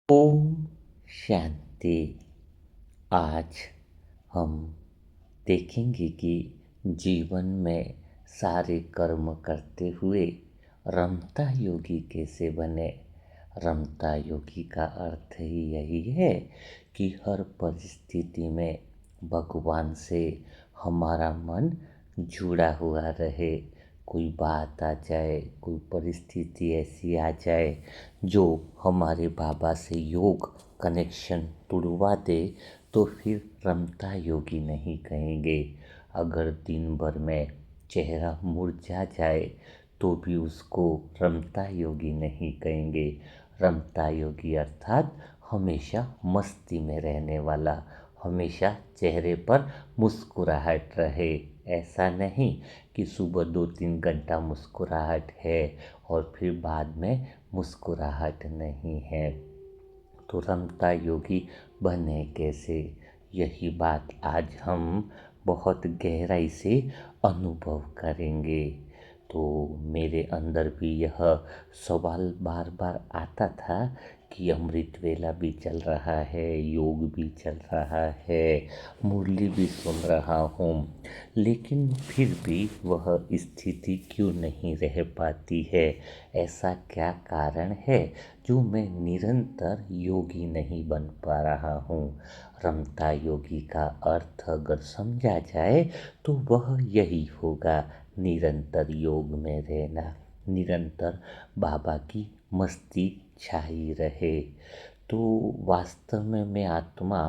ओम शांति। आज हम देखेंगे कि जीवन में सारे कर्म करते हुए रमता योगी कैसे बने। रमता योगी का अर्थ ही यही है कि हर परिस्थिति में भगवान से हमारा मन जुड़ा हुआ रहे। कोई बात आ जाए, कोई परिस्थिति ऐसी आ जाए जो हमारे बाबा से योग कनेक्शन तुड़वा दे, तो फिर रमता योगी नहीं कहेंगे। अगर दिन भर में चेहरा मुरझा जाए तो भी उसको रमता योगी नहीं कहेंगे। रमता योगी अर्थात हमेशा मस्ती में रहने वाला, हमेशा चेहरे पर मुस्कुराहट रहे। ऐसा नहीं कि सुबह 2-3 घंटा मुस्कुराहट है और फिर बाद में मुस्कुराहट नहीं है। तो रमता योगी बने कैसे, यही बात आज हम बहुत गहराई से अनुभव करेंगे। तो मेरे अंदर भी यह सवाल बार बार आता था कि अमृत वेला भी चल रहा है, योग भी चल रहा है, मुरली भी सुन रहा हूँ, लेकिन फिर भी वह स्थिति क्यों नहीं रह पाती है। ऐसा क्या कारण है जो मैं निरंतर योगी नहीं बन पा रहा हूँ। रमता योगी का अर्थ अगर समझा जाए तो वह यही होगा, निरंतर योग में रहना, निरंतर बाबा की मस्ती छाई रहे। तो वास्तव में मैं आत्मा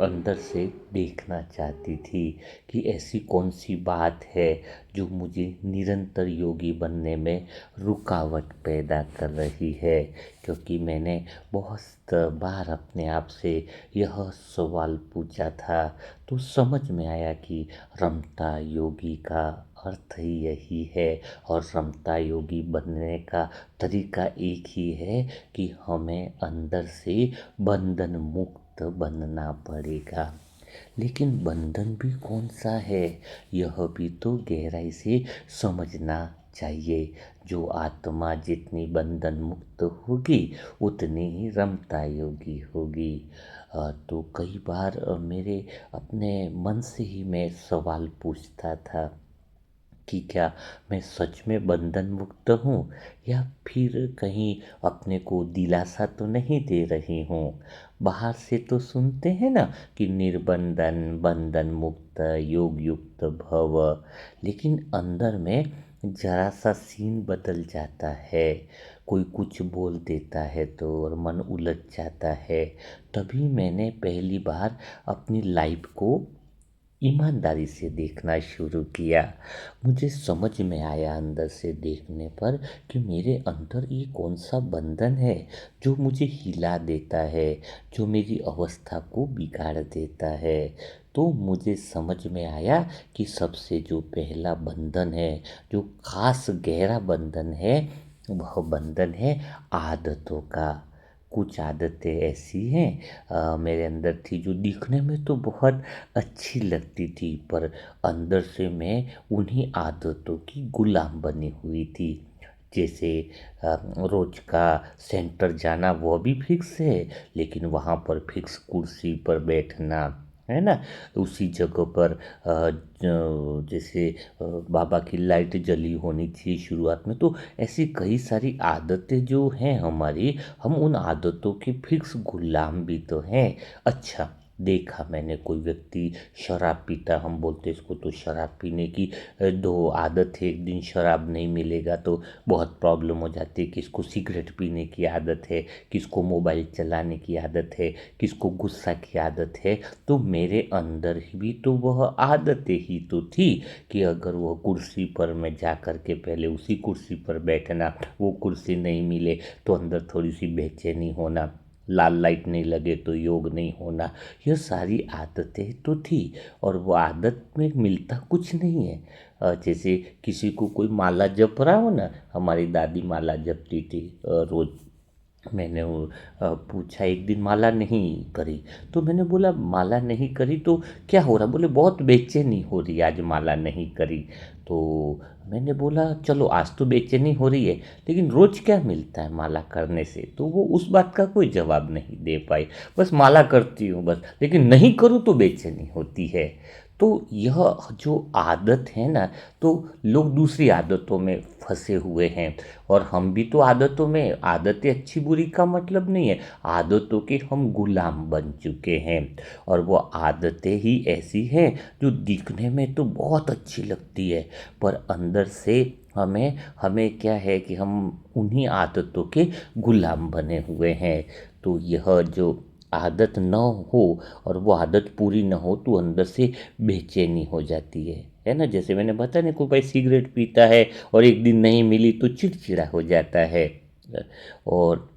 अंदर से देखना चाहती थी कि ऐसी कौन सी बात है जो मुझे निरंतर योगी बनने में रुकावट पैदा कर रही है। क्योंकि मैंने बहुत बार अपने आप से यह सवाल पूछा था, तो समझ में आया कि रमता योगी का अर्थ ही यही है। और रमता योगी बनने का तरीका एक ही है कि हमें अंदर से बंधन मुक्त बनना पड़ेगा। लेकिन बंधन भी कौन सा है, यह भी तो गहराई से समझना चाहिए। जो आत्मा जितनी बंधन मुक्त होगी उतनी ही रमता योगी होगी। तो कई बार मेरे अपने मन से ही मैं सवाल पूछता था कि क्या मैं सच में बंधन मुक्त हूँ या फिर कहीं अपने को दिलासा तो नहीं दे रही हूँ। बाहर से तो सुनते हैं ना कि निर्बंधन, बंधन मुक्त, योग युक्त भव, लेकिन अंदर में जरा सा सीन बदल जाता है। कोई कुछ बोल देता है तो और मन उलझ जाता है। तभी मैंने पहली बार अपनी लाइफ को ईमानदारी से देखना शुरू किया। मुझे समझ में आया अंदर से देखने पर कि मेरे अंदर ये कौन सा बंधन है जो मुझे हिला देता है, जो मेरी अवस्था को बिगाड़ देता है। तो मुझे समझ में आया कि सबसे जो पहला बंधन है, जो खास गहरा बंधन है, वह बंधन है आदतों का। कुछ आदतें ऐसी हैं मेरे अंदर थी जो दिखने में तो बहुत अच्छी लगती थी, पर अंदर से मैं उन्हीं आदतों की गुलाम बनी हुई थी। जैसे रोज का सेंटर जाना वो भी फिक्स है, लेकिन वहाँ पर फिक्स कुर्सी पर बैठना, है ना। उसी जगह पर जैसे बाबा की लाइट जली होनी चाहिए शुरुआत में। तो ऐसी कई सारी आदतें जो हैं हमारी, हम उन आदतों के फिक्स गुलाम भी तो हैं। अच्छा, देखा मैंने कोई व्यक्ति शराब पीता, हम बोलते इसको तो शराब पीने की दो आदत है, एक दिन शराब नहीं मिलेगा तो बहुत प्रॉब्लम हो जाती है। किसको सिगरेट पीने की आदत है, किसको मोबाइल चलाने की आदत है, किसको गुस्सा की आदत है। तो मेरे अंदर भी तो वह आदतें ही तो थी कि अगर वह कुर्सी पर मैं जा कर के पहले उसी कुर्सी पर बैठना, वो कुर्सी नहीं मिले तो अंदर थोड़ी सी बेचैनी होना, लाल लाइट नहीं लगे तो योग नहीं होना। यह सारी आदतें तो थी और वो आदत में मिलता कुछ नहीं है। जैसे किसी को कोई माला जप रहा हो ना, हमारी दादी माला जपती थी रोज। मैंने वो पूछा, एक दिन माला नहीं करी तो मैंने बोला माला नहीं करी तो क्या हो रहा, बोले बहुत बेचैनी हो रही आज माला नहीं करी। तो मैंने बोला चलो आज तो बेचैनी हो रही है, लेकिन रोज क्या मिलता है माला करने से? तो वो उस बात का कोई जवाब नहीं दे पाई। बस माला करती हूँ बस, लेकिन नहीं करूँ तो बेचैनी होती है। तो यह जो आदत है ना, तो लोग दूसरी आदतों में फंसे हुए हैं, और हम भी तो आदतों में, आदतें अच्छी बुरी का मतलब नहीं है, आदतों के हम गुलाम बन चुके हैं। और वो आदतें ही ऐसी हैं जो दिखने में तो बहुत अच्छी लगती है, पर अंदर से हमें हमें क्या है कि हम उन्हीं आदतों के गुलाम बने हुए हैं। तो यह जो आदत न हो, और वो आदत पूरी न हो, तो अंदर से बेचैनी हो जाती है ना? जैसे मैंने बताया ना, कोई भाई सिगरेट पीता है और एक दिन नहीं मिली तो चिड़चिड़ा हो जाता है, और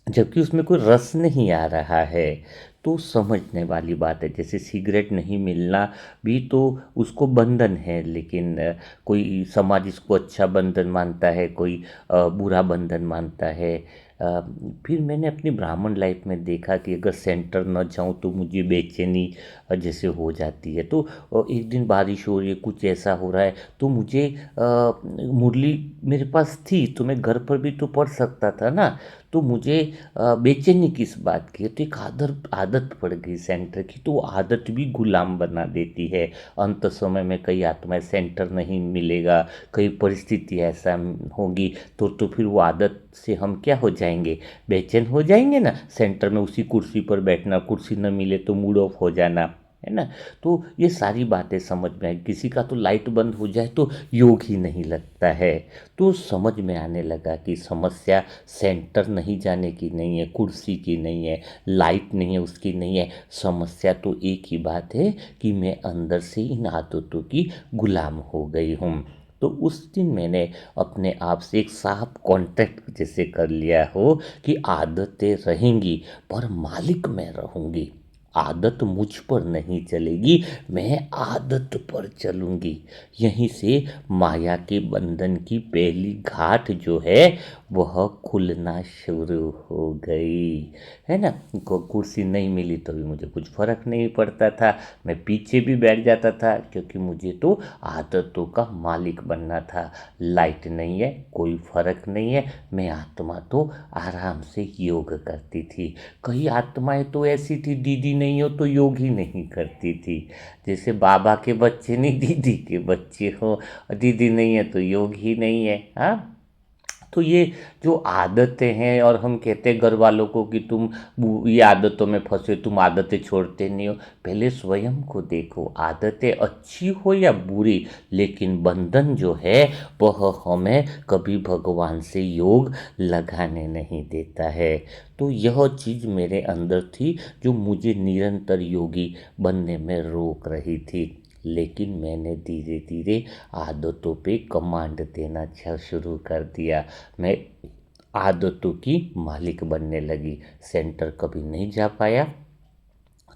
जबकि उसमें कोई रस नहीं आ रहा है। तो समझने वाली बात है, जैसे सिगरेट नहीं मिलना भी तो उसको बंधन है, लेकिन कोई समाज इसको अच्छा बंधन मानता है, कोई बुरा बंधन मानता है। अ, फिर मैंने अपनी ब्राह्मण लाइफ में देखा कि अगर सेंटर न जाऊं तो मुझे बेचैनी जैसे हो जाती है। तो एक दिन बारिश हो रही है, कुछ ऐसा हो रहा है, तो मुझे मुरली मेरे पास थी तो मैं घर पर भी तो पढ़ सकता था ना। तो मुझे बेचैनी किस बात की है? तो एक आदत पड़ गई सेंटर की, तो वो आदत भी गुलाम बना देती है। अंत समय में कई आत्माएं, सेंटर नहीं मिलेगा, कई परिस्थिति ऐसा होगी, तो फिर वो आदत से हम क्या हो जाएंगे? बेचैन हो जाएंगे ना। सेंटर में उसी कुर्सी पर बैठना, कुर्सी न मिले तो मूड ऑफ हो जाना, है ना? तो ये सारी बातें समझ में आई। किसी का तो लाइट बंद हो जाए तो योग ही नहीं लगता है। तो समझ में आने लगा कि समस्या सेंटर नहीं जाने की नहीं है, कुर्सी की नहीं है, लाइट नहीं है उसकी नहीं है। समस्या तो एक ही बात है कि मैं अंदर से इन आदतों की गुलाम हो गई हूँ। तो उस दिन मैंने अपने आप से एक साफ कॉन्ट्रैक्ट जैसे कर लिया हो कि आदतें रहेंगी, पर मालिक मैं रहूँगी। आदत मुझ पर नहीं चलेगी, मैं आदत पर चलूँगी। यहीं से माया के बंधन की पहली घाट जो है वह खुलना शुरू हो गई, है ना? कुर्सी नहीं मिली तो भी मुझे कुछ फर्क नहीं पड़ता था, मैं पीछे भी बैठ जाता था, क्योंकि मुझे तो आदतों का मालिक बनना था। लाइट नहीं है कोई फर्क नहीं है, मैं आत्मा तो आराम से योग करती थी। कई आत्माएं तो ऐसी थी, दीदी नहीं हो तो योग ही नहीं करती थी। जैसे बाबा के बच्चे नहीं, दीदी के बच्चे हो, दीदी नहीं है तो योग ही नहीं है। हाँ, तो ये जो आदतें हैं, और हम कहते हैं घर वालों को कि तुम ये आदतों में फंसे, तुम आदतें छोड़ते नहीं हो। पहले स्वयं को देखो, आदतें अच्छी हो या बुरी, लेकिन बंधन जो है वह हमें कभी भगवान से योग लगाने नहीं देता है। तो यह चीज़ मेरे अंदर थी जो मुझे निरंतर योगी बनने में रोक रही थी। लेकिन मैंने धीरे धीरे आदतों पे कमांड देना शुरू कर दिया। मैं आदतों की मालिक बनने लगी। सेंटर कभी नहीं जा पाया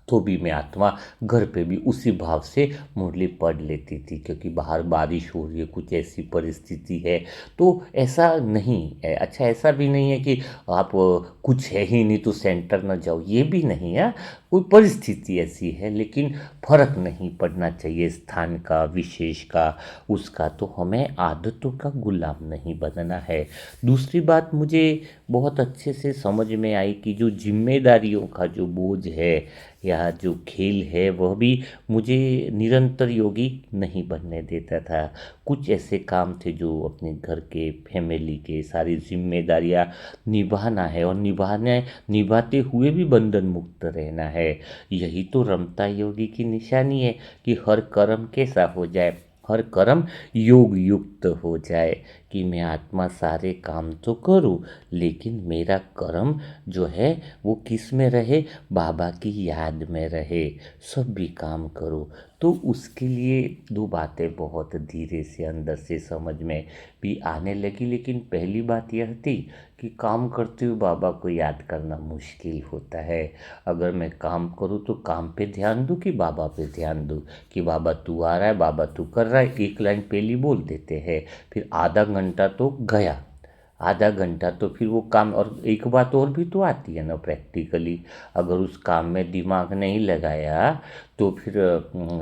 तो भी मैं आत्मा घर पे भी उसी भाव से मुरली पढ़ लेती थी, क्योंकि बाहर बारिश हो रही है, कुछ ऐसी परिस्थिति है। तो ऐसा नहीं है, अच्छा ऐसा भी नहीं है कि आप कुछ है ही नहीं तो सेंटर न जाओ, ये भी नहीं है। कोई परिस्थिति ऐसी है, लेकिन फर्क नहीं पड़ना चाहिए स्थान का, विशेष का, उसका। तो हमें आदतों का गुलाम नहीं बनना है। दूसरी बात मुझे बहुत अच्छे से समझ में आई कि जो जिम्मेदारियों का जो बोझ है, या जो खेल है, वह भी मुझे निरंतर योगी नहीं बनने देता था। कुछ ऐसे काम थे जो अपने घर के, फैमिली के सारी जिम्मेदारियां निभाना है, और निभाते हुए भी बंधन मुक्त रहना है। यही तो रमता योगी की निशानी है कि हर कर्म कैसा हो जाए, हर कर्म योग युक्त हो जाए, कि मैं आत्मा सारे काम तो करूं, लेकिन मेरा कर्म जो है वो किस में रहे? बाबा की याद में रहे। सब भी काम करो। तो उसके लिए दो बातें बहुत धीरे से अंदर से समझ में भी आने लगी। लेकिन पहली बात यह थी कि काम करते हुए बाबा को याद करना मुश्किल होता है। अगर मैं काम करूँ तो काम पे ध्यान दूँ कि बाबा पे ध्यान दूँ, कि बाबा तू आ रहा है, बाबा तू कर रहा है, एक लाइन पहली बोल देते हैं, फिर आधा घंटा तो गया। आधा घंटा तो फिर वो काम। और एक बात और भी तो आती है ना प्रैक्टिकली, अगर उस काम में दिमाग नहीं लगाया तो फिर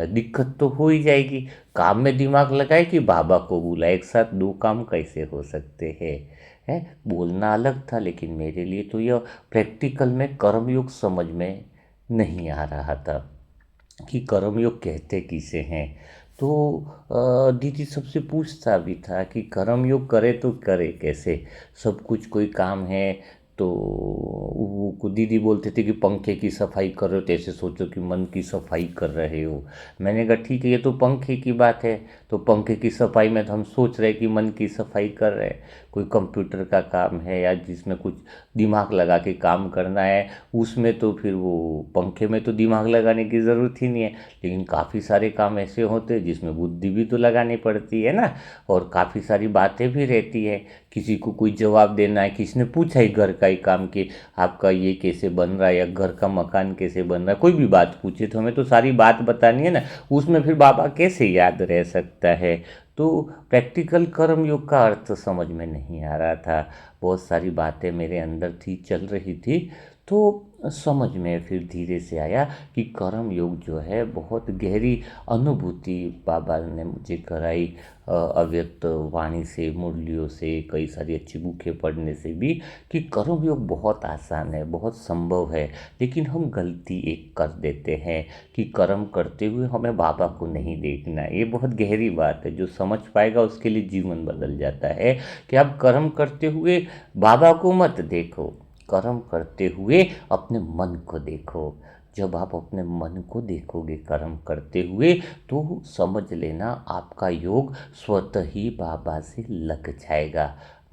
दिक्कत तो हो ही जाएगी। काम में दिमाग लगाए कि बाबा को बुलाए, एक साथ दो काम कैसे हो सकते हैं? है, बोलना अलग था, लेकिन मेरे लिए तो यह प्रैक्टिकल में कर्मयोग समझ में नहीं आ रहा था कि कर्मयोग कहते किसे हैं। तो दीदी सबसे पूछता भी था कि कर्मयोग करे तो करे कैसे, सब कुछ कोई काम है तो वो दीदी बोलते थे कि पंखे की सफाई कर रहे हो तो ऐसे सोचो कि मन की सफाई कर रहे हो। मैंने कहा ठीक है, ये तो पंखे की बात है, तो पंखे की सफाई में तो हम सोच रहे कि मन की सफाई कर रहे हैं। कोई कंप्यूटर का काम है या जिसमें कुछ दिमाग लगा के काम करना है, उसमें तो फिर वो पंखे में तो दिमाग लगाने की ज़रूरत ही नहीं है। लेकिन काफ़ी सारे काम ऐसे होते हैं जिसमें बुद्धि भी तो लगानी पड़ती है ना, और काफ़ी सारी बातें भी रहती है। किसी को कोई जवाब देना है, किसी ने पूछा ही घर का ही काम कि आपका ये कैसे बन रहा है या घर का मकान कैसे बन रहा है, कोई भी बात पूछे तो हमें तो सारी बात बतानी है ना। उसमें फिर बाबा कैसे याद रह सकता है? तो प्रैक्टिकल कर्म योग का अर्थ समझ में नहीं आ रहा था। बहुत सारी बातें मेरे अंदर थी, चल रही थी। तो समझ में फिर धीरे से आया कि कर्म योग जो है बहुत गहरी अनुभूति बाबा ने मुझे कराई, अव्यक्त वाणी से, मुरलियों से, कई सारी अच्छी बुकें पढ़ने से भी, कि कर्म योग बहुत आसान है, बहुत संभव है। लेकिन हम गलती एक कर देते हैं कि कर्म करते हुए हमें बाबा को नहीं देखना है। ये बहुत गहरी बात है, जो समझ पाएगा उसके लिए जीवन बदल जाता है कि आप कर्म करते हुए बाबा को मत देखो, कर्म करते हुए अपने मन को देखो। जब आप अपने मन को देखोगे कर्म करते हुए, तो समझ लेना आपका योग स्वतः ही बाबा से लग जाएगा।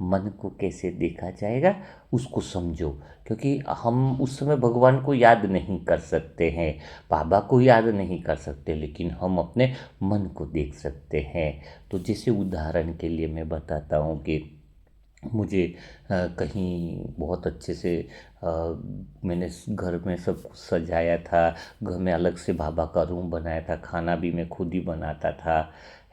मन को कैसे देखा जाएगा उसको समझो, क्योंकि हम उस समय भगवान को याद नहीं कर सकते हैं, बाबा को याद नहीं कर सकते, लेकिन हम अपने मन को देख सकते हैं। तो जैसे उदाहरण के लिए मैं बताता हूँ कि मुझे कहीं बहुत अच्छे से मैंने घर में सब कुछ सजाया था, घर में अलग से बाबा का रूम बनाया था, खाना भी मैं खुद ही बनाता था,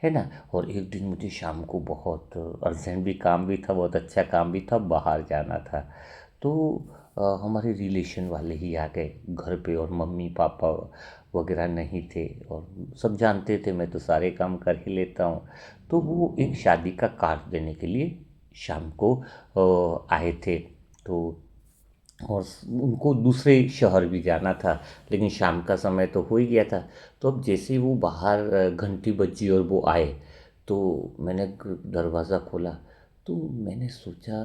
है ना। और एक दिन मुझे शाम को बहुत अर्जेंट भी काम भी था, बहुत अच्छा काम भी था, बाहर जाना था। तो हमारे रिलेशन वाले ही आ गए घर पे, और मम्मी पापा वगैरह नहीं थे, और सब जानते थे मैं तो सारे काम कर ही लेता हूँ। तो वो एक शादी का कार्ड देने के लिए शाम को आए थे। तो और उनको दूसरे शहर भी जाना था, लेकिन शाम का समय तो हो ही गया था। तो अब जैसे ही वो बाहर घंटी बजी और वो आए, तो मैंने दरवाज़ा खोला, तो मैंने सोचा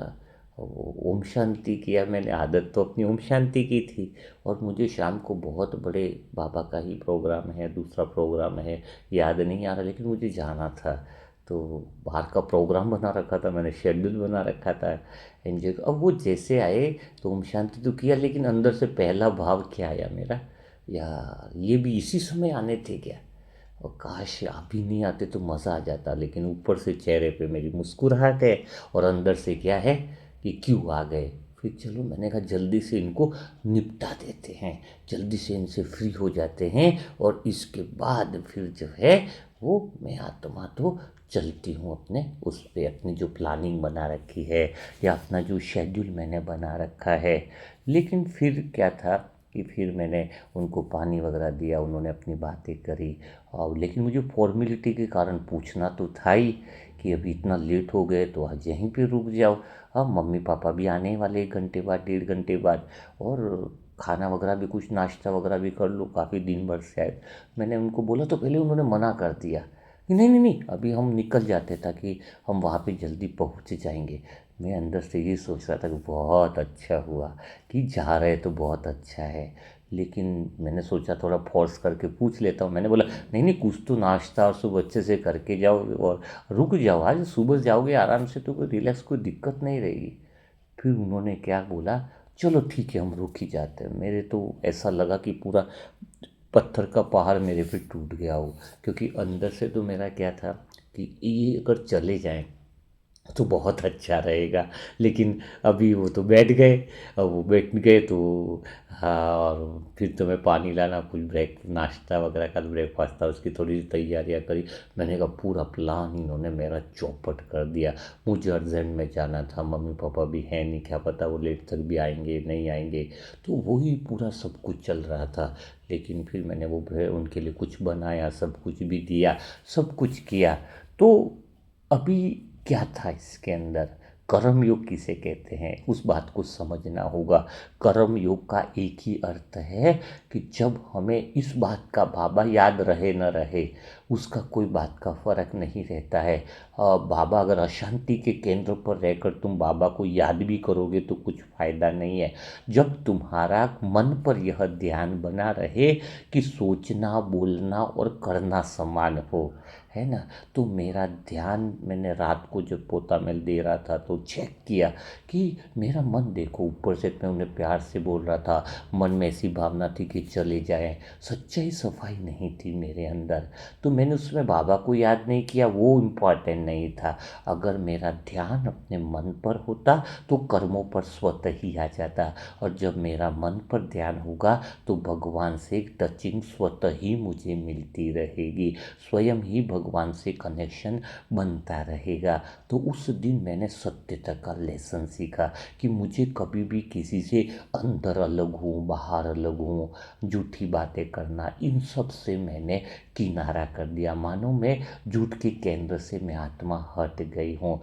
ओम शांति किया। मैंने आदत तो अपनी ओम शांति की थी, और मुझे शाम को बहुत बड़े बाबा का ही प्रोग्राम है, दूसरा प्रोग्राम है, याद नहीं आ रहा, लेकिन मुझे जाना था। तो बाहर का प्रोग्राम बना रखा था मैंने, शेड्यूल बना रखा था एनजीओ का। अब वो जैसे आए तो ओम शांति तो किया, लेकिन अंदर से पहला भाव क्या आया मेरा, यार ये भी इसी समय आने थे क्या, और काश अभी नहीं आते तो मज़ा आ जाता। लेकिन ऊपर से चेहरे पे मेरी मुस्कुराहट है, और अंदर से क्या है कि क्यों आ गए। फिर चलो मैंने कहा जल्दी से इनको निपटा देते हैं, जल्दी से इनसे फ्री हो जाते हैं, और इसके बाद फिर जो है वो मैं आत्मा तो चलती हूँ अपने उस पे, अपनी जो प्लानिंग बना रखी है या अपना जो शेड्यूल मैंने बना रखा है। लेकिन फिर क्या था कि फिर मैंने उनको पानी वगैरह दिया, उन्होंने अपनी बातें करी, और लेकिन मुझे फॉर्मेलिटी के कारण पूछना तो था ही कि अभी इतना लेट हो गए तो आज यहीं पे रुक जाओ। हाँ, मम्मी पापा भी आने वाले 1 घंटे बाद, 1.5 घंटे बाद, और खाना वगैरह भी, कुछ नाश्ता वगैरह भी कर लो, काफ़ी दिन भर से आए। मैंने उनको बोला तो पहले उन्होंने मना कर दिया कि नहीं नहीं नहीं, अभी हम निकल जाते ताकि हम वहाँ पे जल्दी पहुँच जाएंगे। मैं अंदर से ये सोच रहा था कि बहुत अच्छा हुआ कि जा रहे तो बहुत अच्छा है। लेकिन मैंने सोचा थोड़ा फोर्स करके पूछ लेता हूँ, मैंने बोला नहीं नहीं, कुछ तो नाश्ता और सब अच्छे से करके जाओ, और रुक जाओ, आज सुबह जाओगे आराम से तो कोई रिलैक्स, कोई दिक्कत नहीं रहेगी। फिर उन्होंने क्या बोला, चलो ठीक है हम रुक ही जाते हैं। मेरे तो ऐसा लगा कि पूरा पत्थर का पहाड़ मेरे पे टूट गया हो, क्योंकि अंदर से तो मेरा क्या था कि ये अगर चले जाएं तो बहुत अच्छा रहेगा। लेकिन अभी वो तो बैठ गए। अब वो बैठ गए तो हाँ, और फिर तो मैं पानी लाना, कुछ ब्रेक नाश्ता वगैरह का ब्रेकफास्ट था, उसकी थोड़ी सी तैयारियाँ करी। मैंने कहा पूरा प्लान इन्होंने मेरा चौपट कर दिया। मुझे अर्जेंट में जाना था, मम्मी पापा भी हैं नहीं, क्या पता वो लेट तक भी आएंगे नहीं आएंगे। तो वही पूरा सब कुछ चल रहा था। लेकिन फिर मैंने वो उनके लिए कुछ बनाया, सब कुछ भी दिया, सब कुछ किया। तो अभी क्या था इसके अंदर, कर्म योग किसे कहते हैं उस बात को समझना होगा। कर्म योग का एक ही अर्थ है कि जब हमें इस बात का बाबा याद रहे न रहे, उसका कोई बात का फर्क नहीं रहता है। बाबा अगर अशांति के केंद्र पर रहकर तुम बाबा को याद भी करोगे तो कुछ फायदा नहीं है। जब तुम्हारा मन पर यह ध्यान बना रहे कि सोचना बोलना और करना समान हो, है ना। तो मेरा ध्यान, मैंने रात को जब पोता मेल दे रहा था तो चेक किया कि मेरा मन देखो, ऊपर से मैं उन्हें प्यार से बोल रहा था, मन में ऐसी भावना थी कि चले जाएं, सच्चाई सफाई नहीं थी मेरे अंदर। तो मैंने उसमें बाबा को याद नहीं किया, वो इम्पॉर्टेंट नहीं था। अगर मेरा ध्यान अपने मन पर होता तो कर्मों पर स्वतः ही आ जाता। और जब मेरा मन पर ध्यान होगा तो भगवान से टचिंग स्वतः ही मुझे मिलती रहेगी, स्वयं ही भगवान से कनेक्शन बनता रहेगा। तो उस दिन मैंने सत्यता का लेसन सीखा कि मुझे कभी भी किसी से अंदर अलग हूँ बाहर अलग हूँ, झूठी बातें करना, इन सब से मैंने किनारा कर दिया। मानो मैं झूठ के केंद्र से मैं आत्मा हट गई हूँ।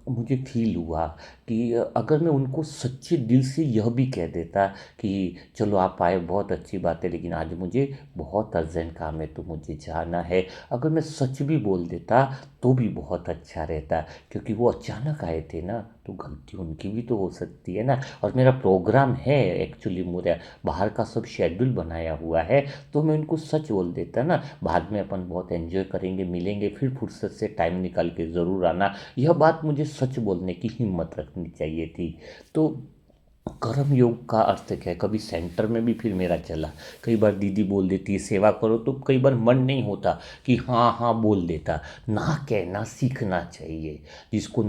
मुझे फील हुआ कि अगर मैं उनको सच्चे दिल से यह भी कह देता कि चलो आप आए, बहुत अच्छी बात है, लेकिन आज मुझे बहुत अर्जेंट काम है तो मुझे जाना है, अगर मैं सच भी बोल देता तो भी बहुत अच्छा रहता। क्योंकि वो अचानक आए थे ना, तो गलती उनकी भी तो हो सकती है ना। और मेरा प्रोग्राम है एक्चुअली, मेरा बाहर का सब शेड्यूल बनाया हुआ है, तो मैं उनको सच बोल देता ना, बाद में अपन बहुत एंजॉय करेंगे, मिलेंगे, फिर फुर्सत से टाइम निकाल के ज़रूर आना। यह बात मुझे सच बोलने की हिम्मत रखनी चाहिए थी। तो कर्म योग का अर्थ क्या है, कभी सेंटर में भी फिर मेरा चला। कई बार दीदी बोल देती है सेवा करो, तो कई बार मन नहीं होता कि हाँ हाँ बोल देता। ना कहना सीखना चाहिए। जिसको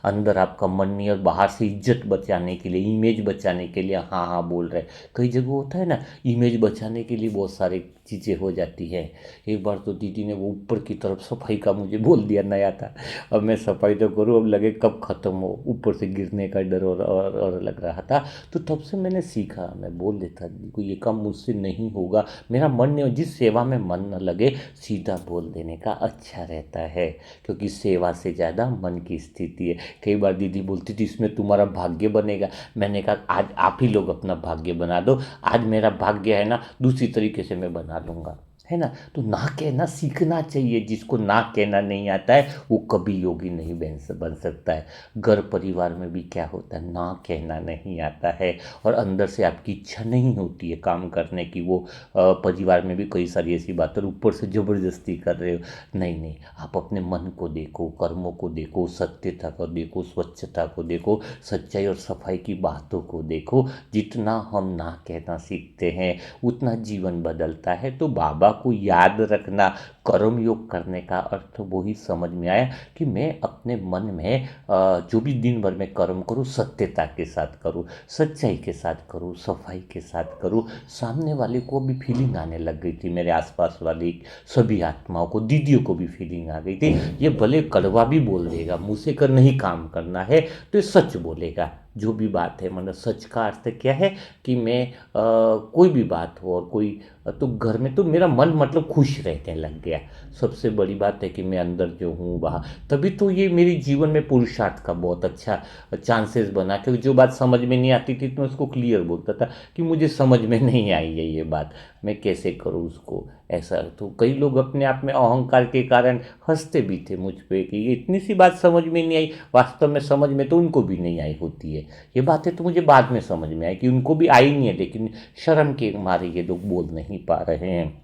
अंदर आपका मन नहीं और बाहर से इज्जत बचाने के लिए, इमेज बचाने के लिए हाँ हाँ बोल रहे। कई जगह होता है ना, इमेज बचाने के लिए बहुत सारी चीज़ें हो जाती है। एक बार तो दीदी ने वो ऊपर की तरफ सफाई का मुझे बोल दिया, नया था। अब मैं सफाई तो करूँ, अब लगे कब ख़त्म हो, ऊपर से गिरने का डर और लग रहा था। तो तब से मैंने सीखा, मैं बोल देता को ये काम मुझसे नहीं होगा, मेरा मन नहीं हो, जिस सेवा में मन न लगे सीधा बोल देने का अच्छा रहता है। क्योंकि सेवा से ज़्यादा मन की स्थिति है। कई बार दीदी बोलती थी इसमें तुम्हारा भाग्य बनेगा। मैंने कहा आज आप ही लोग अपना भाग्य बना दो, आज मेरा भाग्य है ना दूसरी तरीके से मैं बना लूँगा, है ना। तो ना कहना सीखना चाहिए। जिसको ना कहना नहीं आता है वो कभी योगी नहीं बन सकता है। घर परिवार में भी क्या होता है, ना कहना नहीं आता है और अंदर से आपकी इच्छा नहीं होती है काम करने की। वो परिवार में भी कई सारी ऐसी बातें और ऊपर से ज़बरदस्ती कर रहे हो। नहीं नहीं, आप अपने मन को देखो, कर्मों को देखो, सत्यता को देखो, स्वच्छता को देखो, सच्चाई और सफाई की बातों को देखो। जितना हम ना कहना सीखते हैं उतना जीवन बदलता है। तो बाबा को याद रखना, कर्म योग करने का अर्थ वही समझ में आया कि मैं अपने मन में जो भी दिन भर में कर्म करूँ सत्यता के साथ करूँ, सच्चाई के साथ करूँ, सफाई के साथ करूँ। सामने वाले को भी फीलिंग आने लग गई थी, मेरे आसपास वाली सभी आत्माओं को, दीदियों को भी फीलिंग आ गई थी। ये भले कड़वा भी बोल देगा, मुँह से कर नहीं काम करना है तो ये सच बोलेगा। जो भी बात है, मतलब सच का अर्थ क्या है कि मैं कोई भी बात हो और कोई तो घर में तो मेरा मन मतलब खुश रहने लग गया। सबसे बड़ी बात है कि मैं अंदर जो हूँ वहाँ, तभी तो ये मेरी जीवन में पुरुषार्थ का बहुत अच्छा चांसेस बना। क्योंकि जो बात समझ में नहीं आती थी तो मैं उसको क्लियर बोलता था कि मुझे समझ में नहीं आई है ये बात, मैं कैसे करूँ उसको। ऐसा तो कई लोग अपने आप में अहंकार के कारण हंसते भी थे मुझ पे कि ये इतनी सी बात समझ में नहीं आई। वास्तव में समझ में तो उनको भी नहीं आई होती है। ये बातें तो मुझे बाद में समझ में आई कि उनको भी आई नहीं है, लेकिन शर्म के मारे ये लोग बोल नहीं पा रहे हैं।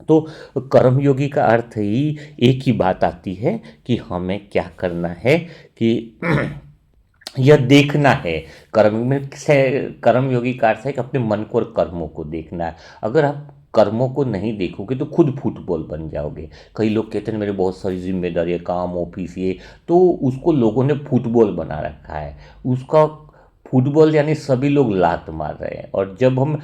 तो कर्मयोगी का अर्थ ही एक ही बात आती है कि हमें क्या करना है कि यह देखना है। कर्म में से कर्मयोगी का अर्थ है कि अपने मन को और कर्मों को देखना है। अगर आप कर्मों को नहीं देखोगे तो खुद फुटबॉल बन जाओगे। कई लोग कहते हैं मेरे बहुत सारी जिम्मेदारियाँ, काम, ऑफिस, ये, तो उसको लोगों ने फुटबॉल बना रखा है। उसका फुटबॉल यानी सभी लोग लात मार रहे हैं। और जब हम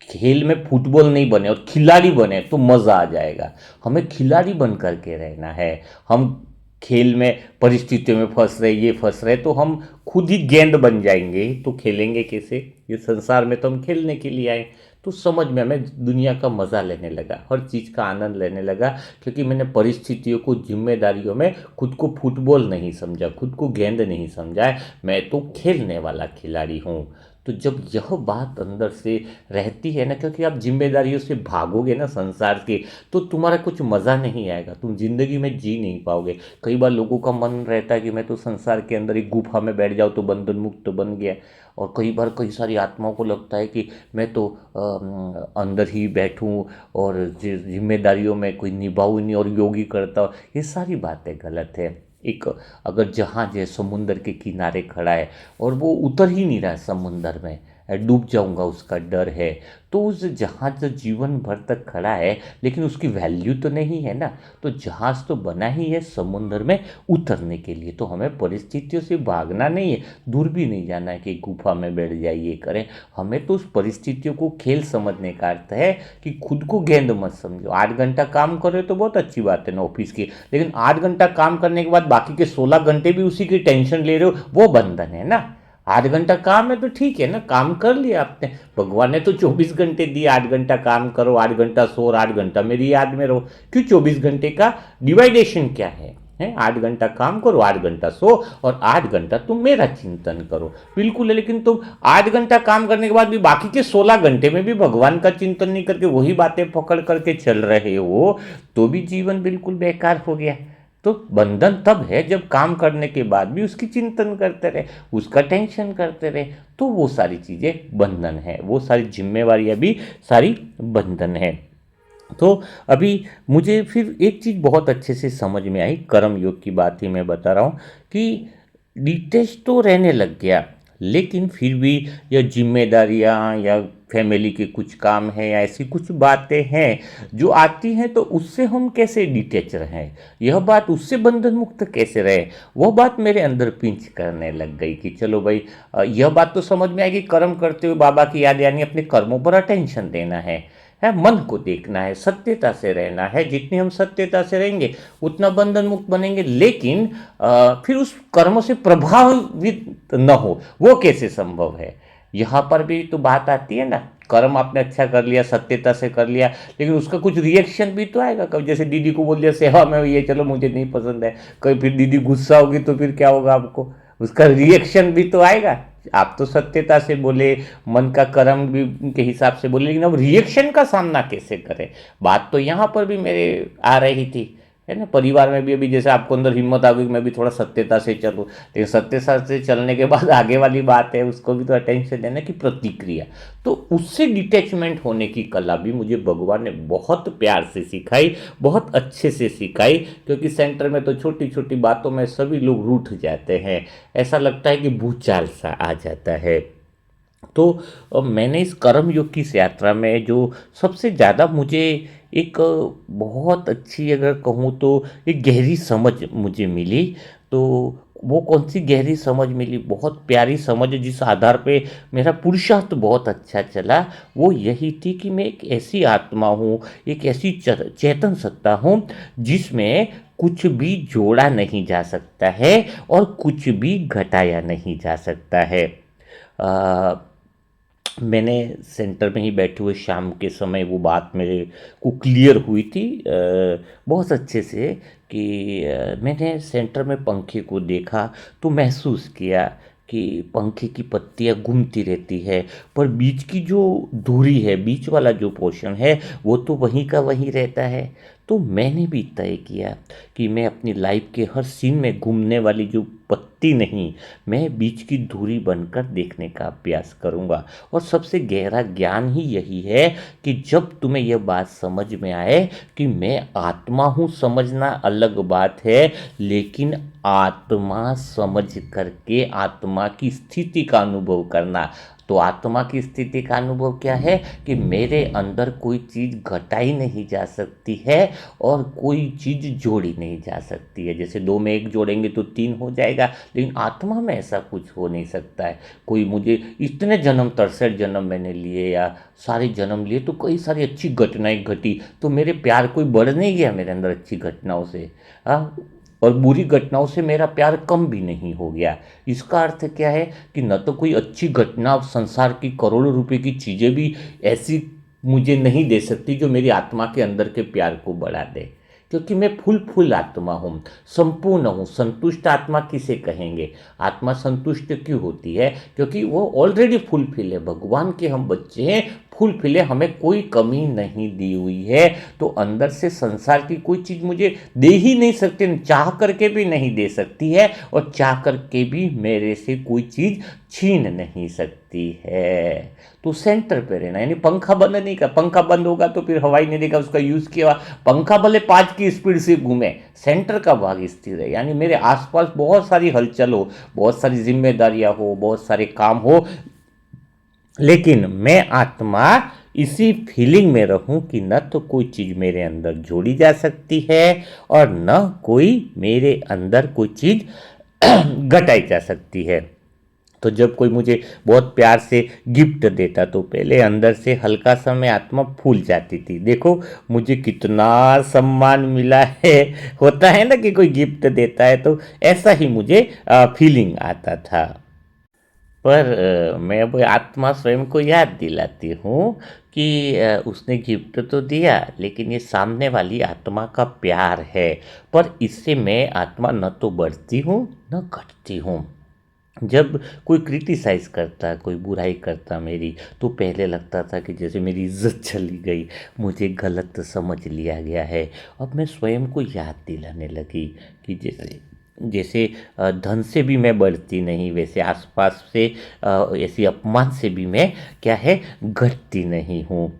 खेल में फुटबॉल नहीं बने और खिलाड़ी बने तो मज़ा आ जाएगा। हमें खिलाड़ी बन करके रहना है। हम खेल में परिस्थितियों में फंस रहे, ये फंस रहे, तो हम खुद ही गेंद बन जाएंगे। तो खेलेंगे कैसे? ये संसार में तो हम खेलने के लिए आए। तो समझ में मैं दुनिया का मज़ा लेने लगा, हर चीज़ का आनंद लेने लगा, क्योंकि मैंने परिस्थितियों को, जिम्मेदारियों में खुद को फुटबॉल नहीं समझा, खुद को गेंद नहीं समझा है। मैं तो खेलने वाला खिलाड़ी हूँ। तो जब यह बात अंदर से रहती है ना, क्योंकि आप जिम्मेदारियों से भागोगे ना संसार के, तो तुम्हारा कुछ मज़ा नहीं आएगा, तुम जिंदगी में जी नहीं पाओगे। कई बार लोगों का मन रहता है कि मैं तो संसार के अंदर एक गुफा में बैठ जाऊँ तो बंधन मुक्त बन गया। और कई बार कई सारी आत्माओं को लगता है कि मैं तो अंदर ही बैठूं और जिम्मेदारियों में कोई निभाऊं नहीं और योगी करता हूँ। ये सारी बातें गलत है। एक अगर जहाज है, समुंदर के किनारे खड़ा है और वो उतर ही नहीं रहा है समुंदर में, डूब जाऊंगा उसका डर है, तो उस जहाज जीवन भर तक खड़ा है, लेकिन उसकी वैल्यू तो नहीं है ना। तो जहाज तो बना ही है समुंदर में उतरने के लिए। तो हमें परिस्थितियों से भागना नहीं है, दूर भी नहीं जाना है कि गुफा में बैठ जाइए करें। हमें तो उस परिस्थितियों को खेल समझने का अर्थ है कि खुद को गेंद मत समझो। 8 घंटा काम कर रहे हो तो बहुत अच्छी बात है ना ऑफिस की, लेकिन 8 घंटा काम करने के बाद बाकी के 16 घंटे भी उसी की टेंशन ले रहे हो, वो बंधन है ना। 8 घंटा काम है तो ठीक है ना, काम कर लिया आपने। भगवान ने तो 24 घंटे दिए, 8 घंटा काम करो, 8 घंटा सो और 8 घंटा मेरी याद में रहो। क्यों 24 घंटे का डिवाइडेशन क्या है? 8 घंटा काम करो, 8 घंटा सो और 8 घंटा तुम मेरा चिंतन करो। बिल्कुल है, लेकिन तुम 8 घंटा काम करने के बाद भी बाकी के 16 घंटे में भी भगवान का चिंतन नहीं करके वही बातें पकड़ करके चल रहे हो, तो भी जीवन बिल्कुल बेकार हो गया। तो बंधन तब है जब काम करने के बाद भी उसकी चिंतन करते रहे, उसका टेंशन करते रहे, तो वो सारी चीज़ें बंधन है, वो सारी जिम्मेवारियां भी सारी बंधन है। तो अभी मुझे फिर एक चीज़ बहुत अच्छे से समझ में आई, कर्म योग की बात ही मैं बता रहा हूँ कि डिटेच तो रहने लग गया, लेकिन फिर भी यह जिम्मेदारियाँ या फैमिली के कुछ काम हैं या ऐसी कुछ बातें हैं जो आती हैं, तो उससे हम कैसे डिटेच रहें, यह बात उससे बंधन मुक्त कैसे रहे, वह बात मेरे अंदर पिंच करने लग गई कि चलो भाई, यह बात तो समझ में आएगी, कर्म करते हुए बाबा की याद, यानी अपने कर्मों पर अटेंशन देना है, मन को देखना है, सत्यता से रहना है। जितनी हम सत्यता से रहेंगे उतना बंधन मुक्त बनेंगे। लेकिन फिर उस कर्म से प्रभावित न हो, वो कैसे संभव है? यहाँ पर भी तो बात आती है ना। कर्म आपने अच्छा कर लिया, सत्यता से कर लिया, लेकिन उसका कुछ रिएक्शन भी तो आएगा। कभी जैसे दीदी को बोल दिया सेवा में ये चलो मुझे नहीं पसंद है, कभी फिर दीदी गुस्सा होगी तो फिर क्या होगा आपको? उसका रिएक्शन भी तो आएगा। आप तो सत्यता से बोले, मन का कर्म भी उनके हिसाब से बोले, लेकिन अब रिएक्शन का सामना कैसे करें? बात तो यहाँ पर भी मेरे आ रही थी, है ना। परिवार में भी अभी जैसे आपको अंदर हिम्मत आ गई मैं भी थोड़ा सत्यता से चलूँ, लेकिन सत्यता से चलने के बाद आगे वाली बात है, उसको भी तो अटेंशन देना कि प्रतिक्रिया। तो उससे डिटैचमेंट होने की कला भी मुझे भगवान ने बहुत प्यार से सिखाई, बहुत अच्छे से सिखाई। क्योंकि सेंटर में तो छोटी छोटी बातों में सभी लोग रूठ जाते हैं, ऐसा लगता है कि भूचाल सा आ जाता है। तो मैंने इस कर्म योग की इस यात्रा में जो सबसे ज़्यादा मुझे एक बहुत अच्छी, अगर कहूँ तो एक गहरी समझ मुझे मिली, तो वो कौन सी गहरी समझ मिली, बहुत प्यारी समझ जिस आधार पे मेरा पुरुषार्थ बहुत अच्छा चला, वो यही थी कि मैं एक ऐसी आत्मा हूँ, एक ऐसी चेतन सत्ता हूँ जिसमें कुछ भी जोड़ा नहीं जा सकता है और कुछ भी घटाया नहीं जा सकता है। मैंने सेंटर में ही बैठे हुए शाम के समय वो बात मेरे को क्लियर हुई थी बहुत अच्छे से कि मैंने सेंटर में पंखे को देखा तो महसूस किया कि पंखे की पत्तियां घूमती रहती है, पर बीच की जो धुरी है, बीच वाला जो पोर्शन है, वो तो वहीं का वहीं रहता है। तो मैंने भी तय किया कि मैं अपनी लाइफ के हर सीन में घूमने वाली जो पत्ती नहीं, मैं बीच की धुरी बनकर देखने का अभ्यास करूँगा। और सबसे गहरा ज्ञान ही यही है कि जब तुम्हें यह बात समझ में आए कि मैं आत्मा हूँ, समझना अलग बात है, लेकिन आत्मा समझ करके आत्मा की स्थिति का अनुभव करना, तो आत्मा की स्थिति का अनुभव क्या है कि मेरे अंदर कोई चीज़ घटाई नहीं जा सकती है और कोई चीज़ जोड़ी नहीं जा सकती है। जैसे 2 में 1 जोड़ेंगे तो 3 हो जाएगा, लेकिन आत्मा में ऐसा कुछ हो नहीं सकता है। कोई मुझे इतने जन्म 63 जन्म मैंने लिए या सारे जन्म लिए तो कई सारी अच्छी घटनाएं घटी, तो मेरे प्यार कोई बढ़ नहीं गया मेरे अंदर अच्छी घटनाओं से। हाँ, और बुरी घटनाओं से मेरा प्यार कम भी नहीं हो गया। इसका अर्थ क्या है कि न तो कोई अच्छी घटना संसार की करोड़ों रुपए की चीज़ें भी ऐसी मुझे नहीं दे सकती जो मेरी आत्मा के अंदर के प्यार को बढ़ा दे, क्योंकि मैं फुल आत्मा हूँ, संपूर्ण हूँ। संतुष्ट आत्मा किसे कहेंगे? आत्मा संतुष्ट क्यों होती है? क्योंकि वो ऑलरेडी फुलफिल है, भगवान के हम बच्चे हैं, फुलफिल है, हमें कोई कमी नहीं दी हुई है। तो अंदर से संसार की कोई चीज़ मुझे दे ही नहीं सकती, चाह करके भी नहीं दे सकती है, और चाह करके भी मेरे से कोई चीज़ छीन नहीं सकती है। तो सेंटर पे रहना, यानी पंखा बंद नहीं कर, पंखा बंद होगा तो फिर हवा ही नहीं देगा, उसका यूज़ किया पंखा भले 5 की स्पीड से घूमे, सेंटर का भाग स्थिर है। यानी मेरे आसपास बहुत सारी हलचल हो, बहुत सारी जिम्मेदारियां हो, बहुत सारे काम हो, लेकिन मैं आत्मा इसी फीलिंग में रहूं कि न तो कोई चीज़ मेरे अंदर जोड़ी जा सकती है और न कोई मेरे अंदर कोई चीज़ घटाई जा सकती है। तो जब कोई मुझे बहुत प्यार से गिफ्ट देता तो पहले अंदर से हल्का सा मैं आत्मा फूल जाती थी, देखो मुझे कितना सम्मान मिला है। होता है ना कि कोई गिफ्ट देता है तो ऐसा ही मुझे फीलिंग आता था। पर मैं अब आत्मा स्वयं को याद दिलाती हूँ कि उसने गिफ्ट तो दिया, लेकिन ये सामने वाली आत्मा का प्यार है। पर इससे मैं आत्मा न तो बढ़ती हूँ न घटती हूँ। जब कोई क्रिटिसाइज करता, कोई बुराई करता मेरी, तो पहले लगता था कि जैसे मेरी इज्जत चली गई, मुझे गलत समझ लिया गया है। अब मैं स्वयं को याद दिलाने लगी कि जैसे जैसे धन से भी मैं बढ़ती नहीं, वैसे आसपास से ऐसी अपमान से भी मैं क्या है घटती नहीं हूँ।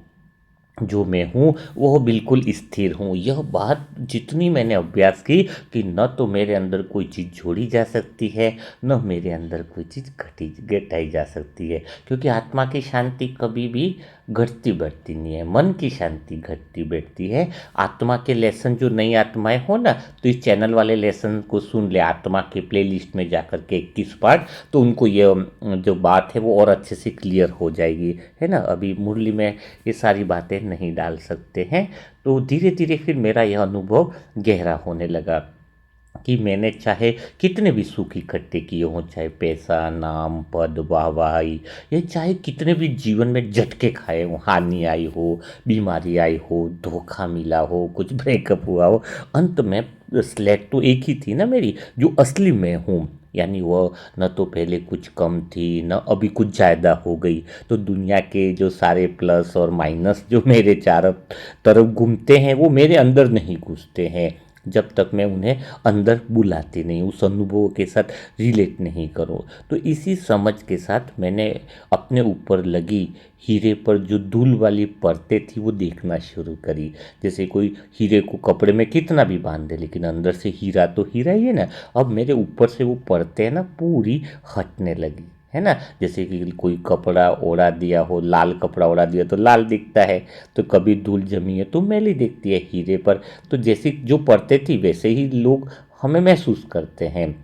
जो मैं हूँ वह बिल्कुल स्थिर हूँ। यह बात जितनी मैंने अभ्यास की कि न तो मेरे अंदर कोई चीज़ जोड़ी जा सकती है, न मेरे अंदर कोई चीज़ घटाई जा सकती है, क्योंकि आत्मा की शांति कभी भी घटती बढ़ती नहीं है, मन की शांति घटती बैठती है। आत्मा के लेसन जो नई आत्माएं हो ना, तो इस चैनल वाले लेसन को सुन ले, आत्मा के प्लेलिस्ट में जाकर के 21 पार्ट, तो उनको ये जो बात है वो और अच्छे से क्लियर हो जाएगी, है ना। अभी मुरली में ये सारी बातें नहीं डाल सकते हैं। तो धीरे धीरे फिर मेरा यह अनुभव गहरा होने लगा कि मैंने चाहे कितने भी सुख इकट्ठे किए हों, चाहे पैसा, नाम, पद, वाहवाही, या चाहे कितने भी जीवन में झटके खाए हों, हानि आई हो, बीमारी आई हो, धोखा मिला हो, कुछ ब्रेकअप हुआ हो, अंत में स्लेट तो एक ही थी ना मेरी, जो असली मैं हूँ। यानी वह न तो पहले कुछ कम थी, न अभी कुछ ज़्यादा हो गई। तो दुनिया के जो सारे प्लस और माइनस जो मेरे चारों तरफ घूमते हैं वो मेरे अंदर नहीं घुसते हैं, जब तक मैं उन्हें अंदर बुलाती नहीं, उस अनुभव के साथ रिलेट नहीं करूँ। तो इसी समझ के साथ मैंने अपने ऊपर लगी हीरे पर जो धूल वाली परतें थी वो देखना शुरू करी। जैसे कोई हीरे को कपड़े में कितना भी बांध दे, लेकिन अंदर से हीरा तो हीरा ही है ना। अब मेरे ऊपर से वो परतें ना पूरी हटने लगी, है ना। जैसे कि कोई कपड़ा ओढ़ा दिया हो, लाल कपड़ा ओढ़ा दिया तो लाल दिखता है, तो कभी धूल जमी है तो मैली दिखती है हीरे पर। तो जैसी जो परतें थी वैसे ही लोग हमें महसूस करते हैं।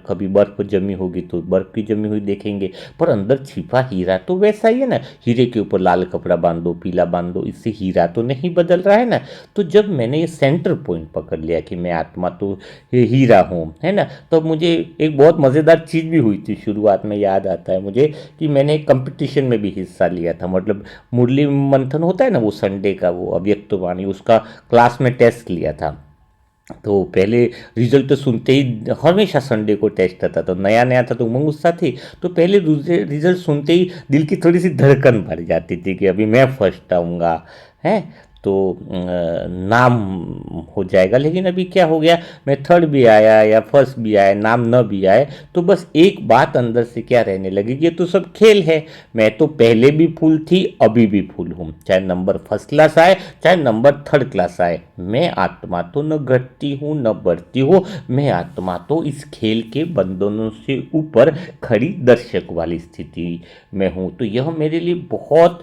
कभी बर्फ़ जमी होगी तो बर्फ़ की जमी हुई देखेंगे, पर अंदर छिपा हीरा तो वैसा ही है ना। हीरे के ऊपर लाल कपड़ा बांध दो, पीला बांध दो, इससे हीरा तो नहीं बदल रहा है ना। तो जब मैंने ये सेंटर पॉइंट पकड़ लिया कि मैं आत्मा तो हीरा हूँ, है ना, तो मुझे एक बहुत मज़ेदार चीज़ भी हुई थी शुरुआत में। याद आता है मुझे कि मैंने एक कंपटीशन में भी हिस्सा लिया था। मतलब मुरली मंथन होता है ना, वो संडे का, वो अव्यक्त वाणी, उसका क्लास में टेस्ट लिया था। तो पहले रिजल्ट तो सुनते ही, हमेशा संडे को टेस्ट आता, तो नया नया था तो उमंग उत्साह थी। तो पहले रिजल्ट सुनते ही दिल की थोड़ी सी धड़कन बढ़ जाती थी कि अभी मैं फर्स्ट आऊँगा, है। तो नाम हो जाएगा। लेकिन अभी क्या हो गया, मैं थर्ड भी आया या फर्स्ट भी आया, नाम न भी आए, तो बस एक बात अंदर से क्या रहने लगी कि ये तो सब खेल है। मैं तो पहले भी फुल थी, अभी भी फुल हूँ, चाहे नंबर फर्स्ट क्लास आए चाहे नंबर थर्ड क्लास आए। मैं आत्मा तो न घटती हूँ न बढ़ती हूँ, मैं आत्मा तो इस खेल के बंधनों से ऊपर खड़ी दर्शक वाली स्थिति में हूँ। तो यह मेरे लिए बहुत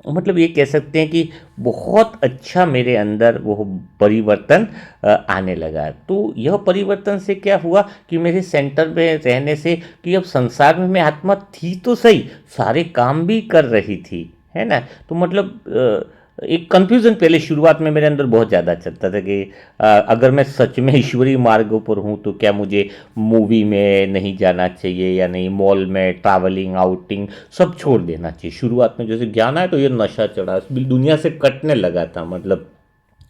मतलब ये कह सकते हैं कि बहुत अच्छा मेरे अंदर वो परिवर्तन आने लगा। तो यह परिवर्तन से क्या हुआ कि मेरे सेंटर में रहने से कि अब संसार में मैं आत्मा थी तो सही, सारे काम भी कर रही थी, है ना। तो मतलब एक कंफ्यूजन पहले शुरुआत में मेरे अंदर बहुत ज़्यादा चलता था कि अगर मैं सच में ईश्वरीय मार्गों पर हूँ तो क्या मुझे मूवी में नहीं जाना चाहिए या नहीं, मॉल में ट्रैवलिंग आउटिंग सब छोड़ देना चाहिए। शुरुआत में जैसे ज्ञान आया तो ये नशा चढ़ा, दुनिया से कटने लगा था। मतलब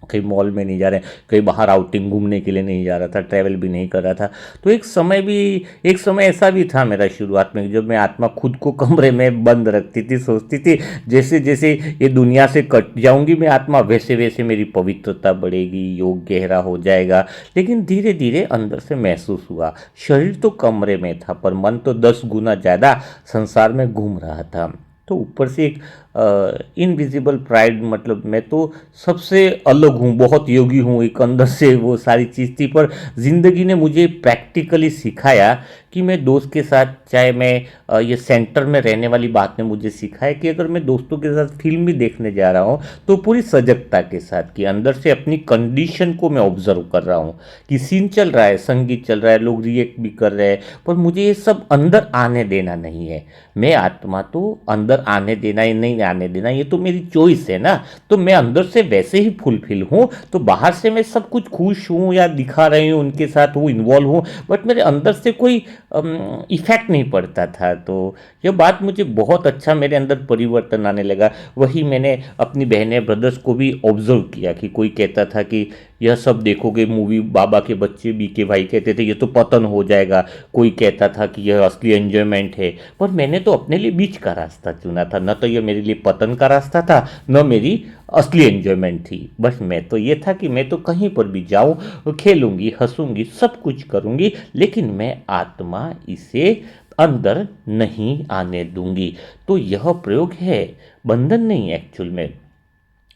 कहीं मॉल में नहीं जा रहे, कहीं बाहर आउटिंग घूमने के लिए नहीं जा रहा था, ट्रैवल भी नहीं कर रहा था। तो एक समय ऐसा भी था मेरा शुरुआत में, जब मैं आत्मा खुद को कमरे में बंद रखती थी, सोचती थी जैसे जैसे ये दुनिया से कट जाऊंगी मैं आत्मा, वैसे वैसे मेरी पवित्रता बढ़ेगी, योग गहरा हो जाएगा। लेकिन धीरे धीरे अंदर से महसूस हुआ, शरीर तो कमरे में था पर मन तो 10 गुना ज़्यादा संसार में घूम रहा था। तो ऊपर से एक इनविजिबल प्राइड, मतलब मैं तो सबसे अलग हूँ, बहुत योगी हूँ, एक अंदर से वो सारी चीज़ थी। पर ज़िंदगी ने मुझे प्रैक्टिकली सिखाया कि मैं दोस्त के साथ, चाहे मैं ये सेंटर में रहने वाली बात ने मुझे सिखाया कि अगर मैं दोस्तों के साथ फिल्म भी देखने जा रहा हूँ तो पूरी सजगता के साथ, कि अंदर से अपनी कंडीशन को मैं ऑब्जर्व कर रहा हूँ कि सीन चल रहा है, संगीत चल रहा है, लोग रिएक्ट भी कर रहे हैं, पर मुझे ये सब अंदर आने देना नहीं है। मैं आत्मा तो अंदर आने देना या नहीं आने देना ये तो मेरी चॉइस है ना। तो मैं अंदर से वैसे ही फुलफिल हूँ, तो बाहर से मैं सब कुछ खुश हूँ या दिखा रही हूँ, उनके साथ वो इन्वॉल्व हूँ, बट मेरे अंदर से कोई इफेक्ट नहीं पड़ता था। तो यह बात मुझे बहुत अच्छा, मेरे अंदर परिवर्तन आने लगा। वही मैंने अपनी बहनें ब्रदर्स को भी ऑब्जर्व किया कि कोई कहता था कि यह सब देखोगे मूवी, बाबा के बच्चे बीके भाई कहते थे ये तो पतन हो जाएगा, कोई कहता था कि यह असली एंजॉयमेंट है। पर मैंने तो अपने लिए बीच का रास्ता चुना था, न तो यह मेरे लिए पतन का रास्ता था, न मेरी असली एंजॉयमेंट थी। बस मैं तो ये था कि मैं तो कहीं पर भी जाऊं, खेलूंगी, हंसूंगी, सब कुछ करूंगी, लेकिन मैं आत्मा इसे अंदर नहीं आने दूंगी। तो यह प्रयोग है, बंधन नहीं है एक्चुअल में।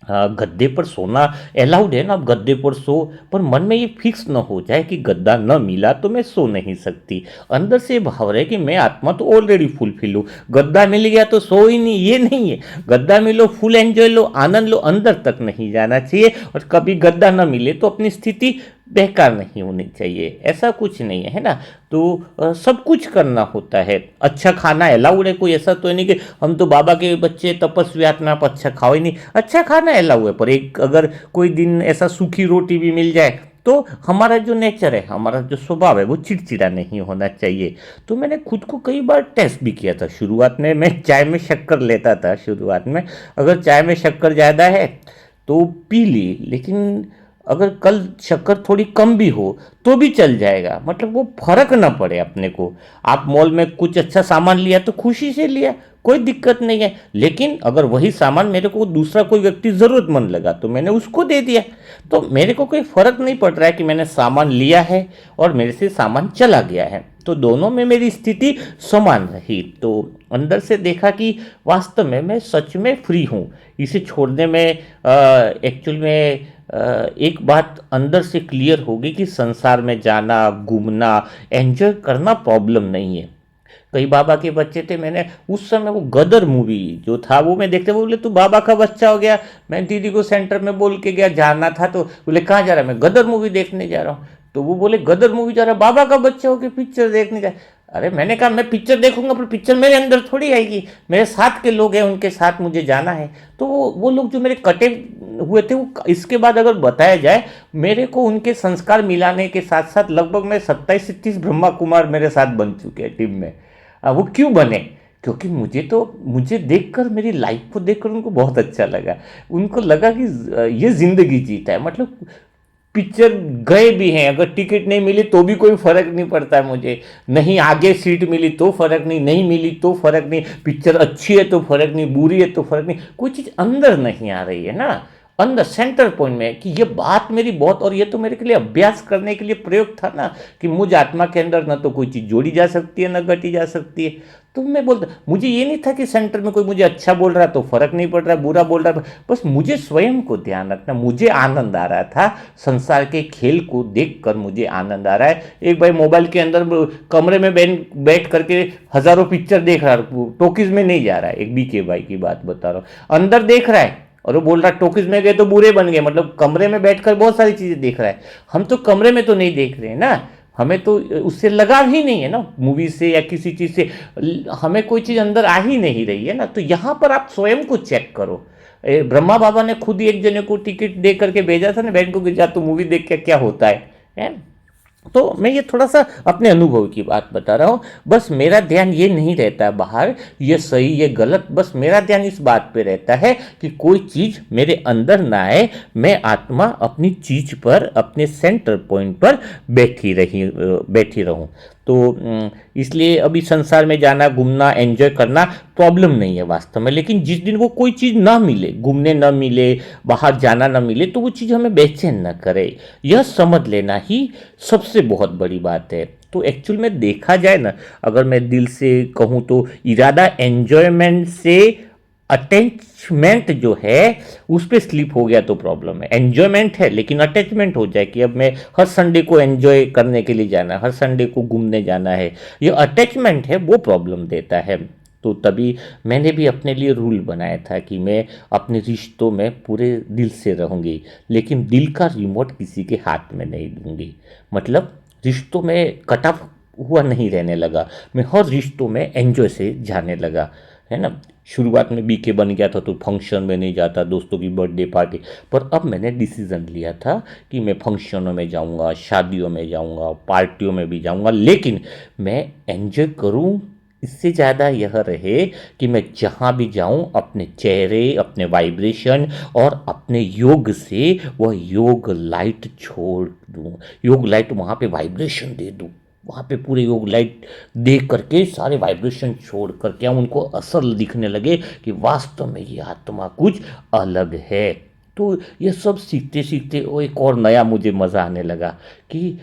गद्दे पर सोना अलाउड है ना, आप गद्दे पर सो, पर मन में ये फिक्स ना हो जाए कि गद्दा न मिला तो मैं सो नहीं सकती। अंदर से भाव रहे कि मैं आत्मा तो ऑलरेडी फुलफिल हूँ, गद्दा मिल गया तो सो ही नहीं, ये नहीं है। गद्दा मिलो, फुल एंजॉय लो, आनंद लो, अंदर तक नहीं जाना चाहिए। और कभी गद्दा न मिले तो अपनी स्थिति बेकार नहीं होनी चाहिए, ऐसा कुछ नहीं है ना। तो सब कुछ करना होता है। अच्छा खाना अलाउड है, कोई ऐसा तो नहीं कि हम तो बाबा के बच्चे तपस्वी आत्मा, आप अच्छा खाओ ही नहीं, अच्छा खाना अलाउड है। पर एक अगर कोई दिन ऐसा सूखी रोटी भी मिल जाए तो हमारा जो नेचर है, हमारा जो स्वभाव है, वो चिड़चिड़ा नहीं होना चाहिए। तो मैंने खुद को कई बार टेस्ट भी किया था। शुरुआत में मैं चाय में शक्कर लेता था, शुरुआत में अगर चाय में शक्कर ज़्यादा है तो पी ली, लेकिन अगर कल शक्कर थोड़ी कम भी हो तो भी चल जाएगा, मतलब वो फर्क ना पड़े अपने को। आप मॉल में कुछ अच्छा सामान लिया तो खुशी से लिया, कोई दिक्कत नहीं है। लेकिन अगर वही सामान मेरे को दूसरा कोई व्यक्ति ज़रूरतमंद लगा तो मैंने उसको दे दिया, तो मेरे को कोई फर्क नहीं पड़ रहा है कि मैंने सामान लिया है और मेरे से सामान चला गया है। तो दोनों में मेरी स्थिति समान रही। तो अंदर से देखा कि वास्तव में मैं सच में फ्री हूँ। इसे छोड़ने में एक्चुअल में एक बात अंदर से क्लियर होगी कि संसार में जाना, घूमना, एंजॉय करना प्रॉब्लम नहीं है। कई बाबा के बच्चे थे, मैंने उस समय वो गदर मूवी जो था वो मैं देखते, वो बोले तू बाबा का बच्चा हो गया। मैं दीदी को सेंटर में बोल के गया जाना था, तो बोले कहाँ जा रहा है, मैं गदर मूवी देखने जा रहा हूँ। तो वो बोले गदर मूवी जा रहा है, बाबा का बच्चा हो के पिक्चर देखने जा। अरे मैंने कहा मैं पिक्चर देखूंगा पर पिक्चर मेरे अंदर थोड़ी आएगी, मेरे साथ के लोग हैं, उनके साथ मुझे जाना है। तो वो लोग जो मेरे कटे हुए थे, वो इसके बाद अगर बताया जाए, मेरे को उनके संस्कार मिलाने के साथ साथ लगभग मैं 27-28 ब्रह्मा कुमार मेरे साथ बन चुके हैं टीम में। वो क्यों बने? क्योंकि मुझे देखकर, मेरी लाइफ को देखकर उनको बहुत अच्छा लगा। उनको लगा कि ये ज़िंदगी जीता है, मतलब पिक्चर गए भी हैं, अगर टिकट नहीं मिली तो भी कोई फ़र्क नहीं पड़ता है मुझे, नहीं आगे सीट मिली तो फ़र्क नहीं, नहीं मिली तो फ़र्क नहीं, पिक्चर अच्छी है तो फ़र्क नहीं, बुरी है तो फ़र्क नहीं, कोई चीज़ अंदर नहीं आ रही है ना। अंदर सेंटर पॉइंट में, कि ये बात मेरी बहुत, और ये तो मेरे के लिए अभ्यास करने के लिए प्रयोग था ना, कि मुझ आत्मा के अंदर ना तो कोई चीज़ जोड़ी जा सकती है ना घटी जा सकती है। तो मैं बोलता, मुझे ये नहीं था कि सेंटर में कोई मुझे अच्छा बोल रहा तो फर्क नहीं पड़ रहा, बुरा बोल रहा, बस मुझे स्वयं को ध्यान रखना, मुझे आनंद आ रहा था संसार के खेल को देखकर, मुझे आनंद आ रहा है। एक भाई मोबाइल के अंदर कमरे में बैठ करके हजारों पिक्चर देख रहा है, टॉकीज में नहीं जा रहा है, एक बीके भाई की बात बता रहा हूँ, अंदर देख रहा है, और वो बोल रहा टॉकीज में गए तो बुरे बन गए, मतलब कमरे में बैठकर बहुत सारी चीजें देख रहा है। हम तो कमरे में तो नहीं देख रहे हैं ना, हमें तो उससे लगाव ही नहीं है ना, मूवी से या किसी चीज से हमें कोई चीज अंदर आ ही नहीं रही है ना। तो यहां पर आप स्वयं को चेक करो। ब्रह्मा बाबा ने खुद ही एक जने को टिकट दे करके भेजा था ना बैंक को, कि जा तू मूवी देख के क्या होता है। तो मैं ये थोड़ा सा अपने अनुभव की बात बता रहा हूँ। बस मेरा ध्यान ये नहीं रहता बाहर, ये सही ये गलत, बस मेरा ध्यान इस बात पे रहता है कि कोई चीज़ मेरे अंदर ना आए, मैं आत्मा अपनी चीज़ पर, अपने सेंटर पॉइंट पर बैठी रहूँ। तो इसलिए अभी संसार में जाना, घूमना, एंजॉय करना प्रॉब्लम नहीं है वास्तव में, लेकिन जिस दिन वो कोई चीज़ ना मिले, घूमने ना मिले, बाहर जाना ना मिले, तो वो चीज़ हमें बेचैन ना करे, यह समझ लेना ही सबसे बहुत बड़ी बात है। तो एक्चुअल में देखा जाए ना, अगर मैं दिल से कहूँ तो इरादा एन्जॉयमेंट से अटैचमेंट जो है उस पर स्लिप हो गया तो प्रॉब्लम है। एन्जॉयमेंट है लेकिन अटैचमेंट हो जाए कि अब मैं हर संडे को एन्जॉय करने के लिए जाना है, हर संडे को घूमने जाना है, ये अटैचमेंट है, वो प्रॉब्लम देता है। तो तभी मैंने भी अपने लिए रूल बनाया था कि मैं अपने रिश्तों में पूरे दिल से रहूँगी, लेकिन दिल का रिमोट किसी के हाथ में नहीं दूंगी। मतलब रिश्तों में कट ऑफ हुआ नहीं रहने लगा, मैं हर रिश्तों में एंजॉय से जाने लगा, है ना। शुरुआत में बीके बन गया था तो फंक्शन में नहीं जाता, दोस्तों की बर्थडे पार्टी, पर अब मैंने डिसीज़न लिया था कि मैं फंक्शनों में जाऊंगा, शादियों में जाऊंगा, पार्टियों में भी जाऊंगा, लेकिन मैं एंजॉय करूं। इससे ज़्यादा यह रहे कि मैं जहाँ भी जाऊँ अपने चेहरे, अपने वाइब्रेशन और अपने योग से वह योग लाइट छोड़ दूँ, योग लाइट वहाँ पे वाइब्रेशन दे दूँ, वहाँ पे पूरे योग लाइट देख करके सारे वाइब्रेशन छोड़ करके हम उनको असल दिखने लगे कि वास्तव में ये आत्मा कुछ अलग है। तो ये सब सीखते सीखते वो एक और नया मुझे मज़ा आने लगा कि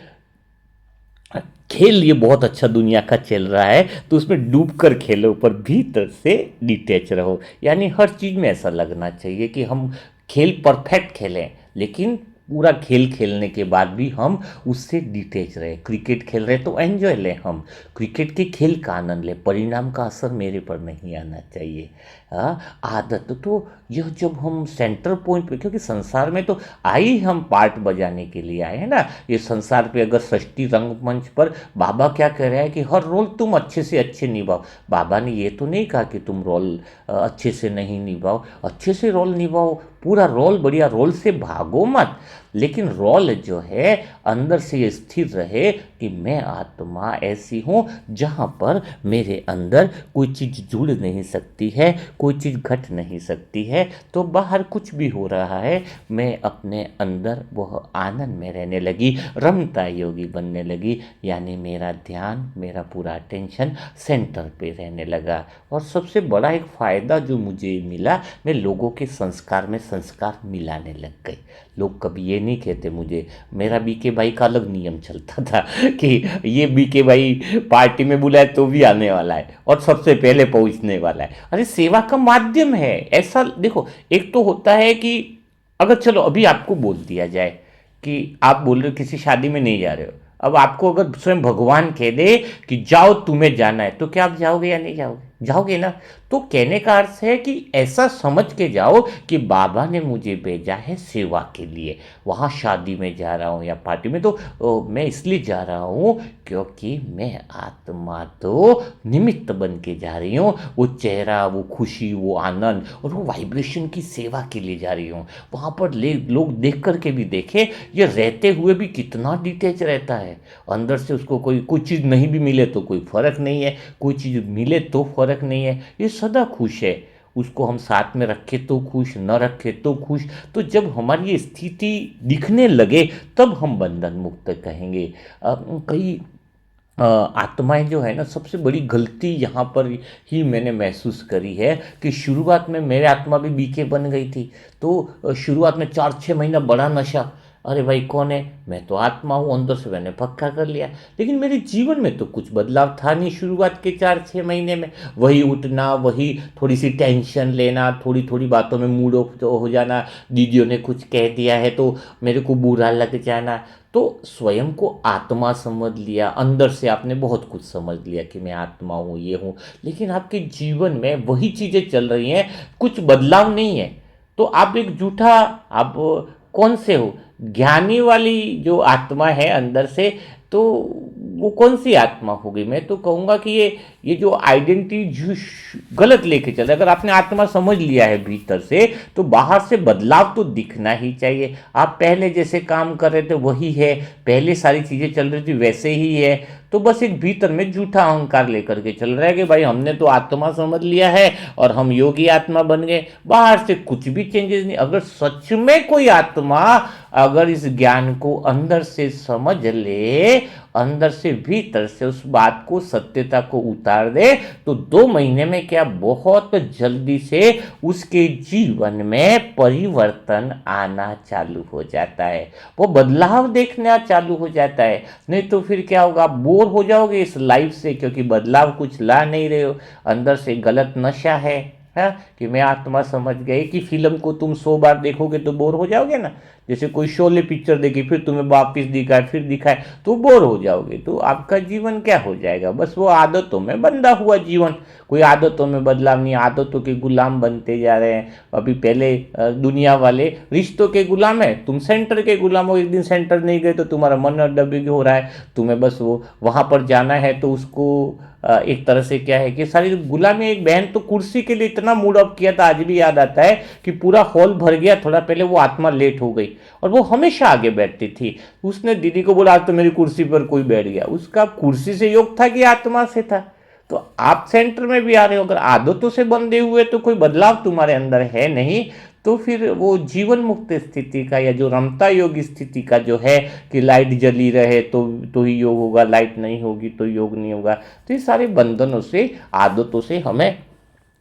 खेल ये बहुत अच्छा दुनिया का चल रहा है, तो उसमें डूब कर खेलो पर भीतर से डिटैच रहो। यानी हर चीज़ में ऐसा लगना चाहिए कि हम खेल परफेक्ट खेलें, लेकिन पूरा खेल खेलने के बाद भी हम उससे डिटैच रहे। क्रिकेट खेल रहे तो एंजॉय लें, हम क्रिकेट के खेल का आनंद लें, परिणाम का असर मेरे पर नहीं आना चाहिए। आदत तो यह जब हम सेंटर पॉइंट पे, क्योंकि संसार में तो आई हम पार्ट बजाने के लिए आए हैं ना, ये संसार पे अगर सृष्टि रंगमंच पर बाबा क्या कह रहा है कि हर रोल तुम अच्छे से अच्छे निभाओ। बाबा ने ये तो नहीं कहा कि तुम रोल अच्छे से नहीं निभाओ, अच्छे से रोल निभाओ, पूरा रोल, बढ़िया रोल से भागो मत, लेकिन रोल जो है अंदर से ये स्थिर रहे कि मैं आत्मा ऐसी हूँ जहाँ पर मेरे अंदर कोई चीज़ जुड़ नहीं सकती है, कोई चीज़ घट नहीं सकती है। तो बाहर कुछ भी हो रहा है, मैं अपने अंदर वह आनंद में रहने लगी, रमता योगी बनने लगी, यानी मेरा ध्यान, मेरा पूरा अटेंशन सेंटर पे रहने लगा। और सबसे बड़ा एक फ़ायदा जो मुझे मिला, मैं लोगों के संस्कार में संस्कार मिलाने लग गए। लोग कभी ये नहीं कहते मुझे, मेरा बीके भाई का अलग नियम चलता था कि ये बीके भाई पार्टी में बुलाए तो भी आने वाला है और सबसे पहले पहुंचने वाला है। अरे सेवा का माध्यम है ऐसा। देखो, एक तो होता है कि अगर चलो अभी आपको बोल दिया जाए कि आप बोल रहे हो किसी शादी में नहीं जा रहे हो, अब आपको अगर स्वयं भगवान कह दे कि जाओ तुम्हें जाना है, तो क्या आप जाओगे या नहीं जाओगे? जाओगे ना। तो कहने का अर्थ है कि ऐसा समझ के जाओ कि बाबा ने मुझे भेजा है सेवा के लिए, वहाँ शादी में जा रहा हूँ या पार्टी में, तो मैं इसलिए जा रहा हूँ क्योंकि मैं आत्मा तो निमित्त बन के जा रही हूँ, वो चेहरा, वो खुशी, वो आनंद और वो वाइब्रेशन की सेवा के लिए जा रही हूँ। वहाँ पर लोग देख करके भी देखें ये रहते हुए भी कितना डिटेच रहता है अंदर से। उसको कोई चीज़ नहीं भी मिले तो कोई फ़र्क नहीं है, कोई चीज़ मिले तो फ़र्क नहीं है, ये सदा खुश है। उसको हम साथ में रखे तो खुश, न रखे तो खुश। तो जब हमारी ये स्थिति दिखने लगे तब हम बंधन मुक्त कहेंगे। कई आत्माएँ जो है ना, सबसे बड़ी गलती यहाँ पर ही मैंने महसूस करी है कि शुरुआत में मेरी आत्मा भी बीके बन गई थी। तो शुरुआत में 4-6 महीना बड़ा नशा, अरे भाई कौन है? मैं तो आत्मा हूँ, अंदर से मैंने पक्का कर लिया। लेकिन मेरे जीवन में तो कुछ बदलाव था नहीं शुरुआत के 4-6 महीने में। वही उठना, वही थोड़ी-सी टेंशन लेना, थोड़ी-थोड़ी बातों में मूड ऑफ तो हो जाना, दीदियों ने कुछ कह दिया है तो मेरे को बुरा लग जाना। तो स्वयं को आत्मा समझ लिया, अंदर से आपने बहुत कुछ समझ लिया कि मैं आत्मा हूँ, ये हूँ। लेकिन आपके जीवन में वही चीज़ें चल रही हैं, कुछ बदलाव नहीं है। तो आप एक झूठा, आप कौन से हो? ज्ञानी वाली जो आत्मा है अंदर से, तो वो कौन सी आत्मा होगी? मैं तो कहूँगा कि ये जो आइडेंटिटी जो गलत लेके चल रहा है। अगर आपने आत्मा समझ लिया है भीतर से, तो बाहर से बदलाव तो दिखना ही चाहिए। आप पहले जैसे काम कर रहे थे वही है, पहले सारी चीज़ें चल रही थी वैसे ही है। तो बस एक भीतर में झूठा अहंकार लेकर के चल रहा है कि भाई हमने तो आत्मा समझ लिया है और हम योगी आत्मा बन गए। बाहर से कुछ भी चेंजेस नहीं। अगर सच में कोई आत्मा अगर इस ज्ञान को अंदर से समझ ले, अंदर से भीतर से उस बात को, सत्यता को उतार दे, तो 2 महीने में क्या, बहुत जल्दी से उसके जीवन में परिवर्तन आना चालू हो जाता है, वो बदलाव देखना चालू हो जाता है। नहीं तो फिर क्या होगा, आप बोर हो जाओगे इस लाइफ से, क्योंकि बदलाव कुछ ला नहीं रहे हो। अंदर से गलत नशा है, कि मैं आत्मा समझ गई। कि फिल्म को तुम 100 बार देखोगे तो बोर हो जाओगे ना। जैसे कोई शोले पिक्चर देखी, फिर तुम्हें वापिस दिखाए, फिर दिखाए, तो बोर हो जाओगे। तो आपका जीवन क्या हो जाएगा? बस वो आदतों में बंधा हुआ जीवन। कोई आदतों में बदलाव नहीं, आदतों के गुलाम बनते जा रहे हैं। अभी पहले दुनिया वाले रिश्तों के गुलाम है, तुम सेंटर के गुलाम हो। एक दिन सेंटर नहीं गए तो तुम्हारा मन डबी हो रहा है, तुम्हें बस वो वहाँ पर जाना है। तो उसको एक तरह से क्या है कि सारी गुलामी। एक बहन तो कुर्सी के लिए इतना मूड ऑफ किया था, आज भी याद आता है, कि पूरा हॉल भर गया। थोड़ा पहले वो आत्मा लेट हो गई और वो हमेशा आगे बैठती थी। उसने दीदी को बोला आज तो मेरी कुर्सी पर कोई बैठ गया। उसका कुर्सी से योग था कि आत्मा से था। तो आप सेंटर में भी आ रहे हो, अगर आदतों से बंधे हुए तो कोई बदलाव तुम्हारे अंदर है नहीं। तो फिर वो जीवन मुक्त स्थिति का, या जो रमता योग स्थिति का जो है कि लाइट जली रहे तो ही योग होगा, लाइट नहीं होगी तो योग नहीं होगा। तो ये सारे बंधनों से, आदतों से हमें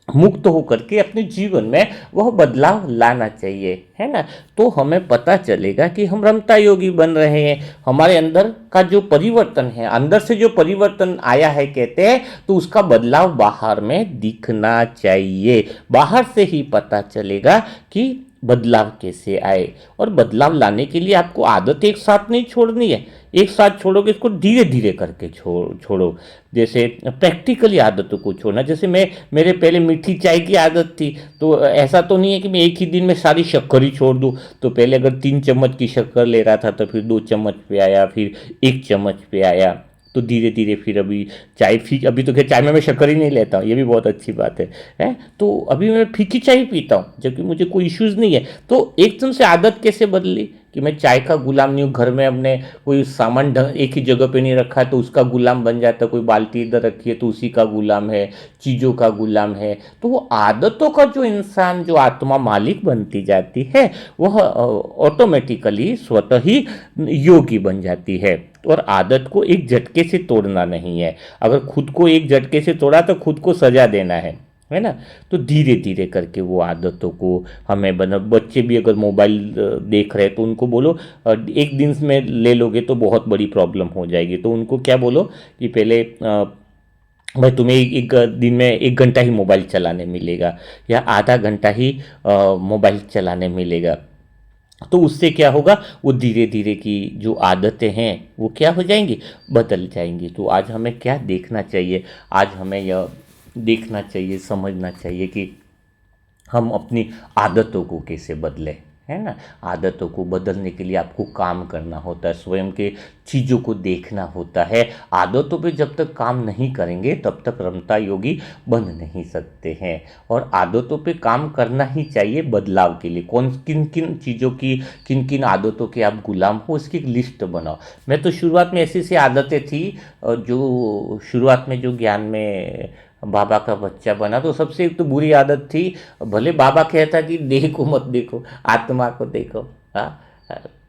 मुक्त होकर के अपने जीवन में वह बदलाव लाना चाहिए, है ना। तो हमें पता चलेगा कि हम रमता योगी बन रहे हैं। हमारे अंदर का जो परिवर्तन है, अंदर से जो परिवर्तन आया है कहते हैं, तो उसका बदलाव बाहर में दिखना चाहिए। बाहर से ही पता चलेगा कि बदलाव कैसे आए। और बदलाव लाने के लिए आपको आदत एक साथ नहीं छोड़नी है। एक साथ छोड़ोगे, इसको धीरे धीरे करके छोड़ो। जैसे प्रैक्टिकली आदतों को छोड़ना। जैसे मेरे पहले मीठी चाय की आदत थी, तो ऐसा तो नहीं है कि मैं एक ही दिन में सारी शक्कर ही छोड़ दूँ। तो पहले अगर 3 चम्मच की शक्कर ले रहा था, तो फिर 2 चम्मच पे आया, फिर 1 चम्मच पे आया। तो धीरे धीरे फिर अभी चाय फीक, अभी तो खैर चाय में मैं शक्कर ही नहीं लेता हूँ, ये भी बहुत अच्छी बात है। तो अभी मैं फीकी चाय पीता हूँ, जबकि मुझे कोई इश्यूज़ नहीं है। तो एकदम से आदत कैसे बदली कि मैं चाय का गुलाम नहीं हूँ। घर में अपने कोई सामान एक ही जगह पे नहीं रखा है तो उसका गुलाम बन जाता है। कोई बाल्टी इधर रखी है तो उसी का गुलाम है, चीज़ों का गुलाम है। तो वो आदतों का जो इंसान, जो आत्मा मालिक बनती जाती है, वह ऑटोमेटिकली स्वतः ही योगी बन जाती है। और आदत को एक झटके से तोड़ना नहीं है। अगर खुद को एक झटके से तोड़ा तो खुद को सजा देना है ना। तो धीरे धीरे करके वो आदतों को हमें बना। बच्चे भी अगर मोबाइल देख रहे हैं तो उनको बोलो एक दिन में ले लोगे तो बहुत बड़ी प्रॉब्लम हो जाएगी। तो उनको क्या बोलो कि पहले भाई तुम्हें एक दिन में 1 घंटा ही मोबाइल चलाने मिलेगा, या आधा घंटा ही मोबाइल चलाने मिलेगा। तो उससे क्या होगा, वो धीरे धीरे की जो आदतें हैं वो क्या हो जाएंगी, बदल जाएंगी। तो आज हमें क्या देखना चाहिए, आज हमें यह देखना चाहिए, समझना चाहिए कि हम अपनी आदतों को कैसे बदलें, है ना। आदतों को बदलने के लिए आपको काम करना होता है, स्वयं के चीज़ों को देखना होता है। आदतों पे जब तक काम नहीं करेंगे तब तक रमता योगी बन नहीं सकते हैं। और आदतों पे काम करना ही चाहिए बदलाव के लिए। किन किन चीज़ों की, किन किन आदतों के आप गुलाम हो, इसकी एक लिस्ट बनाओ। मैं तो शुरुआत में ऐसी सी आदतें थी, जो शुरुआत में जो ज्ञान में बाबा का बच्चा बना, तो सबसे एक तो बुरी आदत थी, भले बाबा कहता कि देह को मत देखो, आत्मा को देखो। हाँ,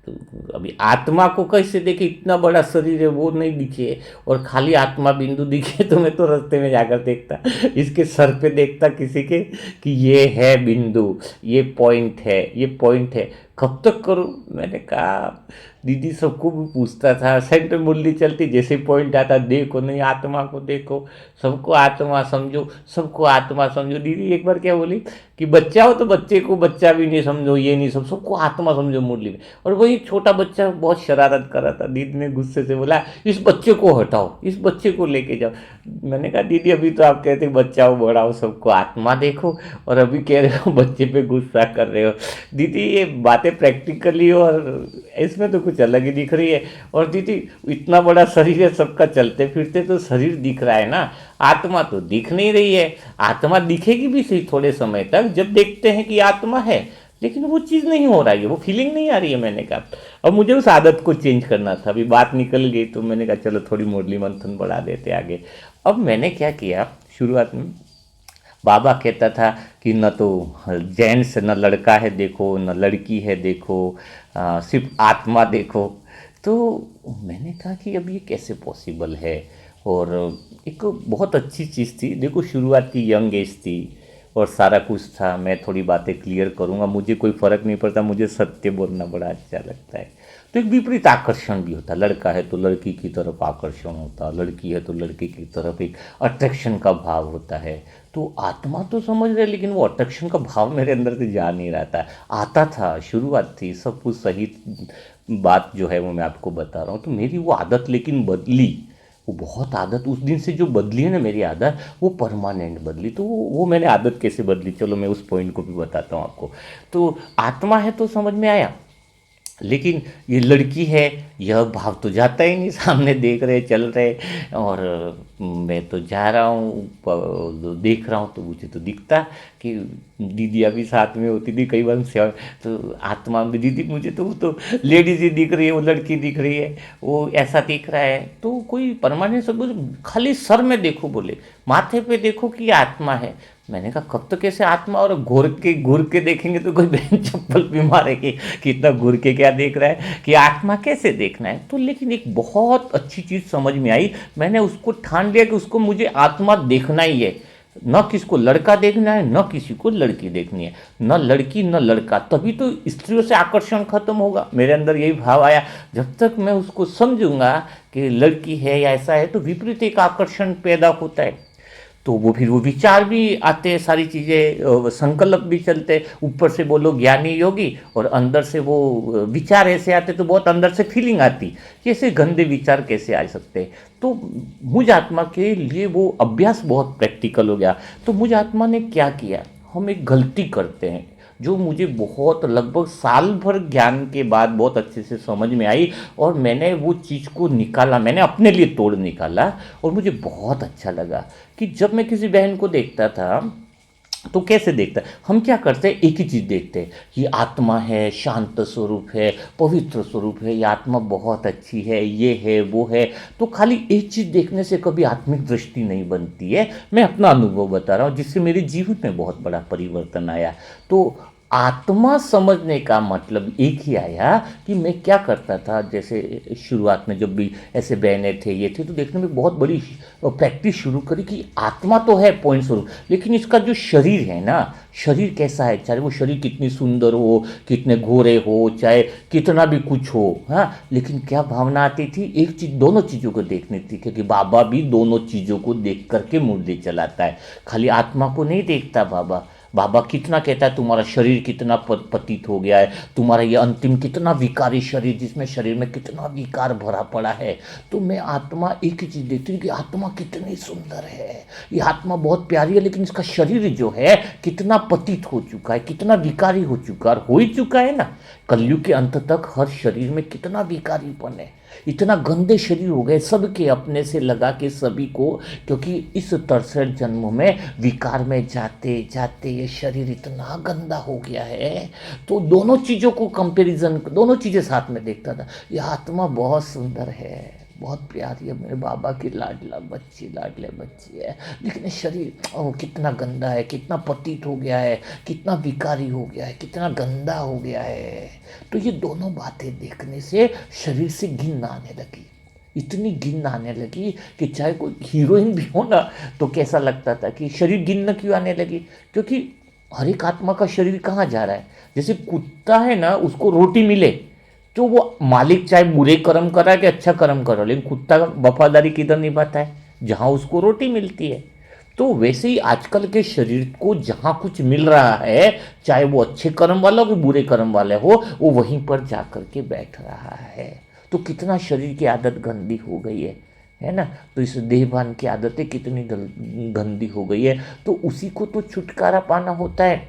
तो अभी आत्मा को कैसे देखे, इतना बड़ा शरीर है वो नहीं दिखे, और खाली आत्मा बिंदु दिखे तो मैं तो रास्ते में जाकर देखता, इसके सर पे देखता किसी के कि ये है बिंदु, ये पॉइंट है, ये पॉइंट है, कब तक करूं। मैंने कहा दीदी सबको भी पूछता था, सेंटर मुरली चलती, जैसे पॉइंट आता देखो नहीं आत्मा को देखो, सबको आत्मा समझो, सबको आत्मा समझो। दीदी एक बार क्या बोली कि बच्चा हो तो बच्चे को बच्चा भी नहीं समझो, ये नहीं समझो, सबको आत्मा समझो मुरली में। और वही छोटा बच्चा बहुत शरारत कर रहा था, दीदी ने गुस्से से बोला इस बच्चे को हटाओ, इस बच्चे को लेके जाओ। मैंने कहा दीदी अभी तो आप कहते बच्चा हो बड़ा हो सबको आत्मा देखो, और अभी कह रहे हो बच्चे पे गुस्सा कर रहे हो। दीदी ये बातें प्रैक्टिकली और इसमें तो कुछ अलग ही दिख रही है। और दीदी इतना बड़ा शरीर है सबका, चलते फिरते तो शरीर दिख रहा है ना, आत्मा तो दिख नहीं रही है। आत्मा दिखेगी भी सही थोड़े समय तक, जब देखते हैं कि आत्मा है, लेकिन वो चीज़ नहीं हो रही है, वो फीलिंग नहीं आ रही है। मैंने कहा अब मुझे उस आदत को चेंज करना था, अभी बात निकल गई तो मैंने कहा चलो थोड़ी मुरली मंथन बढ़ा देते आगे। अब मैंने क्या किया, शुरुआत में बाबा कहता था कि न तो जेंट्स, न लड़का है देखो, न लड़की है देखो, सिर्फ आत्मा देखो। तो मैंने कहा कि अब ये कैसे पॉसिबल है। और एक बहुत अच्छी चीज़ थी, देखो शुरुआत की यंग एज थी और सारा कुछ था, मैं थोड़ी बातें क्लियर करूँगा, मुझे कोई फ़र्क नहीं पड़ता, मुझे सत्य बोलना बड़ा अच्छा लगता है। तो एक विपरीत आकर्षण भी होता, लड़का है तो लड़की की तरफ आकर्षण होता, लड़की है तो लड़के की तरफ एक अट्रैक्शन का भाव होता है। तो आत्मा तो समझ रहे, लेकिन वो अट्रैक्शन का भाव मेरे अंदर से जा नहीं रहा था, आता था, शुरुआत थी, सब कुछ सही बात जो है वो मैं आपको बता रहा हूँ। तो मेरी वो आदत लेकिन बदली, वो बहुत आदत उस दिन से जो बदली है ना मेरी आदत, वो परमानेंट बदली। तो वो मैंने आदत कैसे बदली, चलो मैं उस पॉइंट को भी बताता हूँ आपको। तो आत्मा है तो समझ में आया, लेकिन ये लड़की है यह भाव तो जाता ही नहीं, सामने देख रहे चल रहे, और मैं तो जा रहा हूँ देख रहा हूँ, तो मुझे तो दिखता कि दीदी अभी साथ में होती थी कई बार से, तो आत्मा में दीदी मुझे तो वो तो लेडीज ही दिख रही है, वो लड़की दिख रही है, वो ऐसा दिख रहा है। तो कोई परमानेंट सब, खाली सर में देखो, बोले माथे पे देखो कि आत्मा है। मैंने कहा कब तक ऐसे आत्मा, और घूर के देखेंगे तो कोई बहन चप्पल भी मारेगी कि इतना घूर के क्या देख रहा है, कि आत्मा कैसे देखना है। तो लेकिन एक बहुत अच्छी चीज़ समझ में आई, मैंने उसको ठान लिया कि उसको मुझे आत्मा देखना ही है, न किसको लड़का देखना है, न किसी को लड़की देखनी है, न लड़की न लड़का, तभी तो स्त्रियों से आकर्षण खत्म होगा। मेरे अंदर यही भाव आया, जब तक मैं उसको समझूंगा कि लड़की है या ऐसा है, तो विपरीत एक आकर्षण पैदा होता है। तो वो फिर वो विचार भी आते हैं, सारी चीज़ें, संकल्प भी चलते, ऊपर से बोलो ज्ञानी योगी और अंदर से वो विचार ऐसे आते, तो बहुत अंदर से फीलिंग आती कि ऐसे गंदे विचार कैसे आ सकते हैं। तो मुझ आत्मा के लिए वो अभ्यास बहुत प्रैक्टिकल हो गया। तो मुझ आत्मा ने क्या किया, हम एक गलती करते हैं जो मुझे बहुत लगभग साल भर ज्ञान के बाद बहुत अच्छे से समझ में आई, और मैंने वो चीज़ को निकाला, मैंने अपने लिए तोड़ निकाला, और मुझे बहुत अच्छा लगा कि जब मैं किसी बहन को देखता था तो कैसे देखता है, हम क्या करते हैं, एक ही चीज़ देखते हैं, ये आत्मा है, शांत स्वरूप है, पवित्र स्वरूप है, ये आत्मा बहुत अच्छी है, ये है वो है। तो खाली एक चीज़ देखने से कभी आत्मिक दृष्टि नहीं बनती है। मैं अपना अनुभव बता रहा हूँ जिससे मेरे जीवन में बहुत बड़ा परिवर्तन आया। तो आत्मा समझने का मतलब एक ही आया कि मैं क्या करता था, जैसे शुरुआत में जब भी ऐसे बहने थे ये थे, तो देखने में बहुत बड़ी प्रैक्टिस शुरू करी कि आत्मा तो है पॉइंट स्वरूप, लेकिन इसका जो शरीर है ना, शरीर कैसा है, चाहे वो शरीर कितनी सुंदर हो, कितने गोरे हो, चाहे कितना भी कुछ हो, हाँ, लेकिन क्या भावना आती थी, एक चीज़, दोनों चीज़ों को देखनी थी, क्योंकि बाबा भी दोनों चीज़ों को देख करके मुर्दे चलाता है, खाली आत्मा को नहीं देखता बाबा। बाबा कितना कहता है तुम्हारा शरीर कितना पतित हो गया है, तुम्हारा ये अंतिम कितना विकारी शरीर, जिसमें शरीर में कितना विकार भरा पड़ा है। तो मैं आत्मा एक ही चीज़ देखती हूँ कि आत्मा कितनी सुंदर है, ये आत्मा बहुत प्यारी है, लेकिन इसका शरीर जो है कितना पतित हो चुका है, कितना विकारी हो चुका है, और हो ही चुका है ना। कलयुग के अंत तक हर शरीर में कितना विकारीपन है, इतना गंदे शरीर हो गए सबके, अपने से लगा के सभी को, क्योंकि इस 63 जन्म में विकार में जाते जाते ये शरीर इतना गंदा हो गया है। तो दोनों चीज़ों को कंपैरिजन, दोनों चीज़ें साथ में देखता था, ये आत्मा बहुत सुंदर है, बहुत प्यारी है, मेरे बाबा की लाडले बच्ची है, लेकिन शरीर कितना गंदा है, कितना पतित हो गया है, कितना विकारी हो गया है, कितना गंदा हो गया है। तो ये दोनों बातें देखने से शरीर से घिन आने लगी, इतनी घिन आने लगी कि चाहे कोई हीरोइन भी हो ना तो कैसा लगता था कि शरीर घिन न क्यों आने लगी, क्योंकि हर एक आत्मा का शरीर कहाँ जा रहा है। जैसे कुत्ता है ना, उसको रोटी मिले तो वो मालिक चाहे बुरे कर्म कर रहा है कि अच्छा कर्म कर रहा है, लेकिन कुत्ता वफादारी किधर निभाता है, जहाँ उसको रोटी मिलती है। तो वैसे ही आजकल के शरीर को जहाँ कुछ मिल रहा है, चाहे वो अच्छे कर्म वाला हो कि बुरे कर्म वाले हो, वो वहीं पर जा कर के बैठ रहा है। तो कितना शरीर की आदत गंदी हो गई है ना। तो इस देहभान की आदतें कितनी गंदी हो गई है। तो उसी को तो छुटकारा पाना होता है।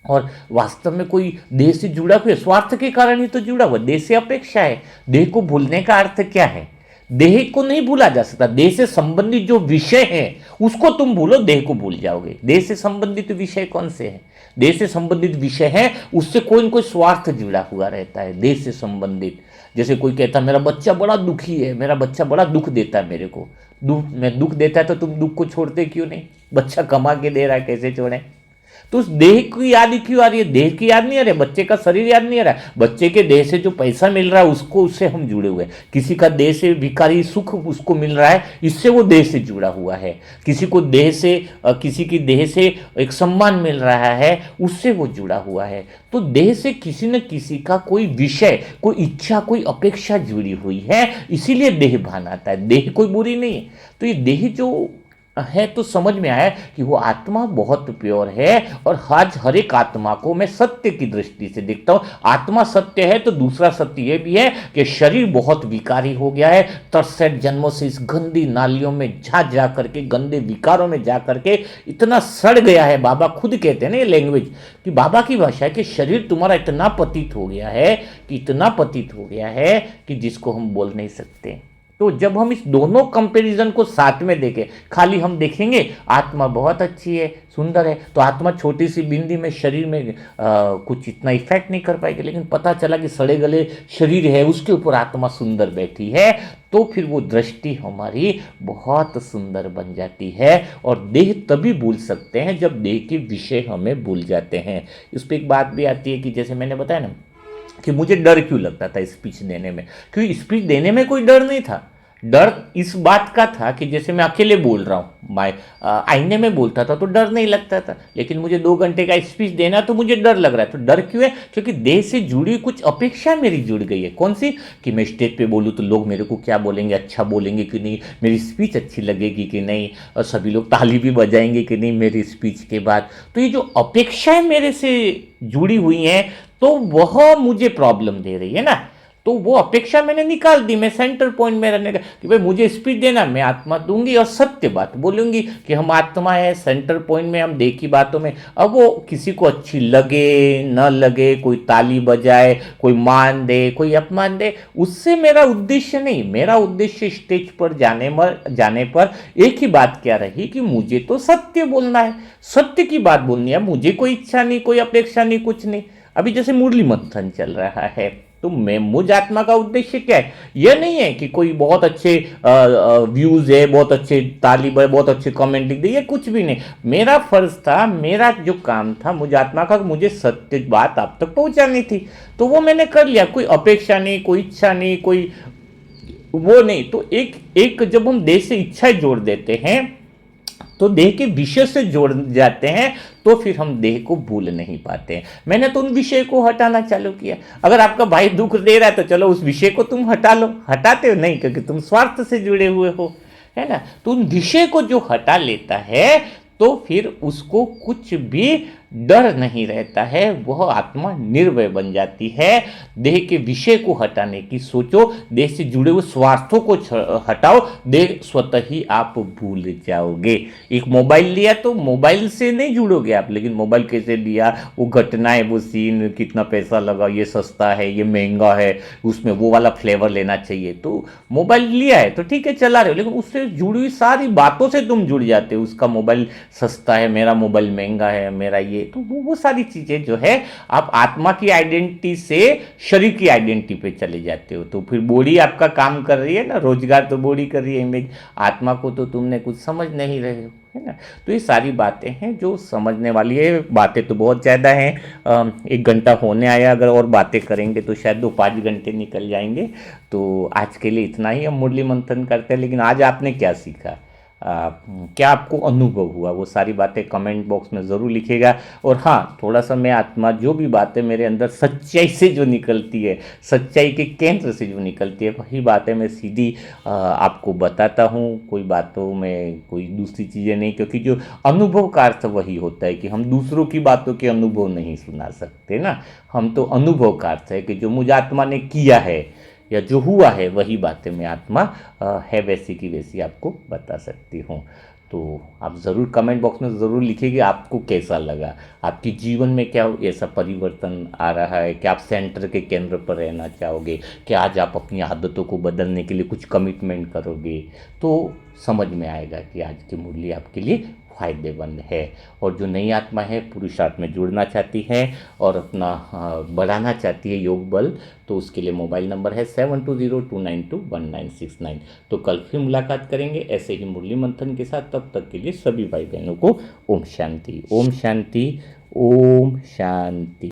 और वास्तव में कोई देह से जुड़ा हुआ, स्वार्थ के कारण ही तो जुड़ा हुआ, देह से अपेक्षा है। देह को भूलने का अर्थ क्या है? देह को नहीं भूला जा सकता। देह से संबंधित जो विषय है उसको तुम भूलो, देह को भूल जाओगे। देह से संबंधित विषय कौन से हैं? देह से संबंधित विषय है, उससे कोई न कोई स्वार्थ जुड़ा हुआ रहता है देह से संबंधित। जैसे कोई कहता है मेरा बच्चा बड़ा दुखी है, मेरा बच्चा बड़ा दुख देता है मेरे को, दुख देता है, तो तुम दुख को छोड़ते क्यों नहीं? बच्चा कमा के दे रहा है, कैसे छोड़ें? तो उस देह की याद क्यों आ रही है? देह की याद नहीं आ रही, बच्चे का शरीर याद नहीं आ रहा है। बच्चे के देह से जो पैसा मिल रहा है उसको, उससे हम जुड़े हुए हैं। किसी का देह से विकारी सुख उसको मिल रहा है, इससे वो देह से जुड़ा हुआ है। किसी को देह से, किसी की देह से एक सम्मान मिल रहा है, उससे वो जुड़ा हुआ है। तो देह से किसी न किसी का कोई विषय, कोई इच्छा, कोई अपेक्षा जुड़ी हुई है, इसीलिए देह भान आता है। देह कोई बुरी नहीं है। तो ये देह जो है, तो समझ में आया कि वो आत्मा बहुत प्योर है। और आज हर एक आत्मा को मैं सत्य की दृष्टि से देखता हूँ। आत्मा सत्य है, तो दूसरा सत्य ये भी है कि शरीर बहुत विकारी हो गया है। 63 जन्मों से इस गंदी नालियों में जा करके, गंदे विकारों में जा करके इतना सड़ गया है। बाबा खुद कहते हैं ना, ये लैंग्वेज कि बाबा की भाषा है कि शरीर तुम्हारा इतना पतित हो गया है, कि इतना पतित हो गया है कि जिसको हम बोल नहीं सकते। तो जब हम इस दोनों कंपैरिजन को साथ में देखें, खाली हम देखेंगे आत्मा बहुत अच्छी है, सुंदर है, तो आत्मा छोटी सी बिंदी में शरीर में कुछ इतना इफेक्ट नहीं कर पाएगी। लेकिन पता चला कि सड़े गले शरीर है, उसके ऊपर आत्मा सुंदर बैठी है, तो फिर वो दृष्टि हमारी बहुत सुंदर बन जाती है। और देह तभी भूल सकते हैं जब देह के विषय हमें भूल जाते हैं। इस पर एक बात भी आती है कि जैसे मैंने बताया ना कि मुझे डर क्यों लगता था स्पीच देने में, क्योंकि स्पीच देने में कोई डर नहीं था। डर इस बात का था कि जैसे मैं अकेले बोल रहा हूँ, मैं आईने में बोलता था तो डर नहीं लगता था, लेकिन मुझे 2 घंटे का स्पीच देना तो मुझे डर लग रहा है। तो डर क्यों है? क्योंकि देह से जुड़ी कुछ अपेक्षा मेरी जुड़ गई है। कौन सी? कि मैं स्टेज पे बोलूँ तो लोग मेरे को क्या बोलेंगे, अच्छा बोलेंगे कि नहीं, मेरी स्पीच अच्छी लगेगी कि नहीं, और सभी लोग ताली भी बजाएंगे कि नहीं मेरी स्पीच के बाद। तो ये जो अपेक्षाएं मेरे से जुड़ी हुई हैं, तो वह मुझे प्रॉब्लम दे रही है ना। तो वो अपेक्षा मैंने निकाल दी। मैं सेंटर पॉइंट में रहने का कि भाई मुझे स्पीच देना, मैं आत्मा दूंगी और सत्य बात बोलूंगी कि हम आत्मा है, सेंटर पॉइंट में हम देखी बातों में। अब वो किसी को अच्छी लगे न लगे, कोई ताली बजाए, कोई मान दे, कोई अपमान दे, उससे मेरा उद्देश्य नहीं। मेरा उद्देश्य स्टेज पर जाने पर एक ही बात क्या रही कि मुझे तो सत्य बोलना है, सत्य की बात बोलनी है। मुझे कोई इच्छा नहीं, कोई अपेक्षा नहीं, कुछ नहीं। अभी जैसे मुरली मंथन चल रहा है, तो मैं मुझ आत्मा का उद्देश्य क्या है? यह नहीं है कि कोई बहुत अच्छे व्यूज है, बहुत अच्छे ताली बजाए, बहुत अच्छे कमेंट लिख दे, ये कुछ भी नहीं। मेरा फर्ज था, मेरा जो काम था मुझ आत्मा का, मुझे सत्य बात आप तक पहुंचानी थी, तो वो मैंने कर लिया। कोई अपेक्षा नहीं, कोई इच्छा नहीं, कोई वो नहीं। तो एक जब हम देह से इच्छाएं जोड़ देते हैं, तो देह के विषय से जोड़ जाते हैं, तो फिर हम देह को भूल नहीं पाते हैं। मैंने तो उन विषय को हटाना चालू किया। अगर आपका भाई दुख दे रहा है तो चलो उस विषय को तुम हटा लो। हटाते हो नहीं, क्योंकि तुम स्वार्थ से जुड़े हुए हो, है ना। तो उन विषय को जो हटा लेता है, तो फिर उसको कुछ भी डर नहीं रहता है, वह आत्मा निर्भय बन जाती है। देह के विषय को हटाने की सोचो, देह से जुड़े हुए स्वार्थों को हटाओ, देह स्वतः ही आप भूल जाओगे। एक मोबाइल लिया तो मोबाइल से नहीं जुड़ोगे आप, लेकिन मोबाइल कैसे लिया, वो घटनाएं, वो सीन, कितना पैसा लगा, ये सस्ता है, ये महंगा है, उसमें वो वाला फ्लेवर लेना चाहिए, तो मोबाइल लिया है तो ठीक है चला रहे हो, लेकिन उससे जुड़ी हुई सारी बातों से तुम जुड़ जाते हो। उसका मोबाइल सस्ता है, मेरा मोबाइल महंगा है, मेरा ये तो वो सारी चीज़ें जो है आप आत्मा की आइडेंटिटी से शरीर की आइडेंटिटी पे चले जाते हो। तो फिर बॉडी आपका काम कर रही है ना, रोजगार तो बॉडी कर रही है, इमेज। आत्मा को तो तुमने कुछ समझ नहीं रहे हो, है ना। तो ये सारी बातें हैं जो समझने वाली है। बातें तो बहुत ज़्यादा हैं, 1 घंटा होने आया, अगर और बातें करेंगे तो शायद 2-5 घंटे निकल जाएंगे। तो आज के लिए इतना ही हम मुरली मंथन करते हैं। लेकिन आज आपने क्या सीखा, क्या आपको अनुभव हुआ, वो सारी बातें कमेंट बॉक्स में ज़रूर लिखिएगा। और हाँ, थोड़ा सा मैं आत्मा जो भी बातें मेरे अंदर सच्चाई से जो निकलती है, सच्चाई के केंद्र से जो निकलती है, वही बातें मैं सीधी आपको बताता हूँ। कोई बातों में कोई दूसरी चीज़ें नहीं, क्योंकि जो अनुभव का अर्थ वही होता है कि हम दूसरों की बातों के अनुभव नहीं सुना सकते ना। हम तो अनुभव का अर्थ है कि जो मुझ आत्मा ने किया है या जो हुआ है वही बातें मैं आत्मा है वैसी की वैसी आपको बता सकती हूँ। तो आप ज़रूर कमेंट बॉक्स में ज़रूर लिखिए कि आपको कैसा लगा, आपके जीवन में क्या ऐसा परिवर्तन आ रहा है, क्या आप सेंटर के केंद्र पर रहना चाहोगे, क्या आज आप अपनी आदतों को बदलने के लिए कुछ कमिटमेंट करोगे। तो समझ में आएगा कि आज की मुरली आपके लिए फ़ायदेमंद है। और जो नई आत्मा है पुरुषार्थ में जुड़ना चाहती है और अपना बढ़ाना चाहती है योग बल, तो उसके लिए मोबाइल नंबर है 7202921969। तो कल फिर मुलाकात करेंगे ऐसे ही मुरली मंथन के साथ। तब तक के लिए सभी भाई बहनों को ओम शांति, ओम शांति, ओम शांति।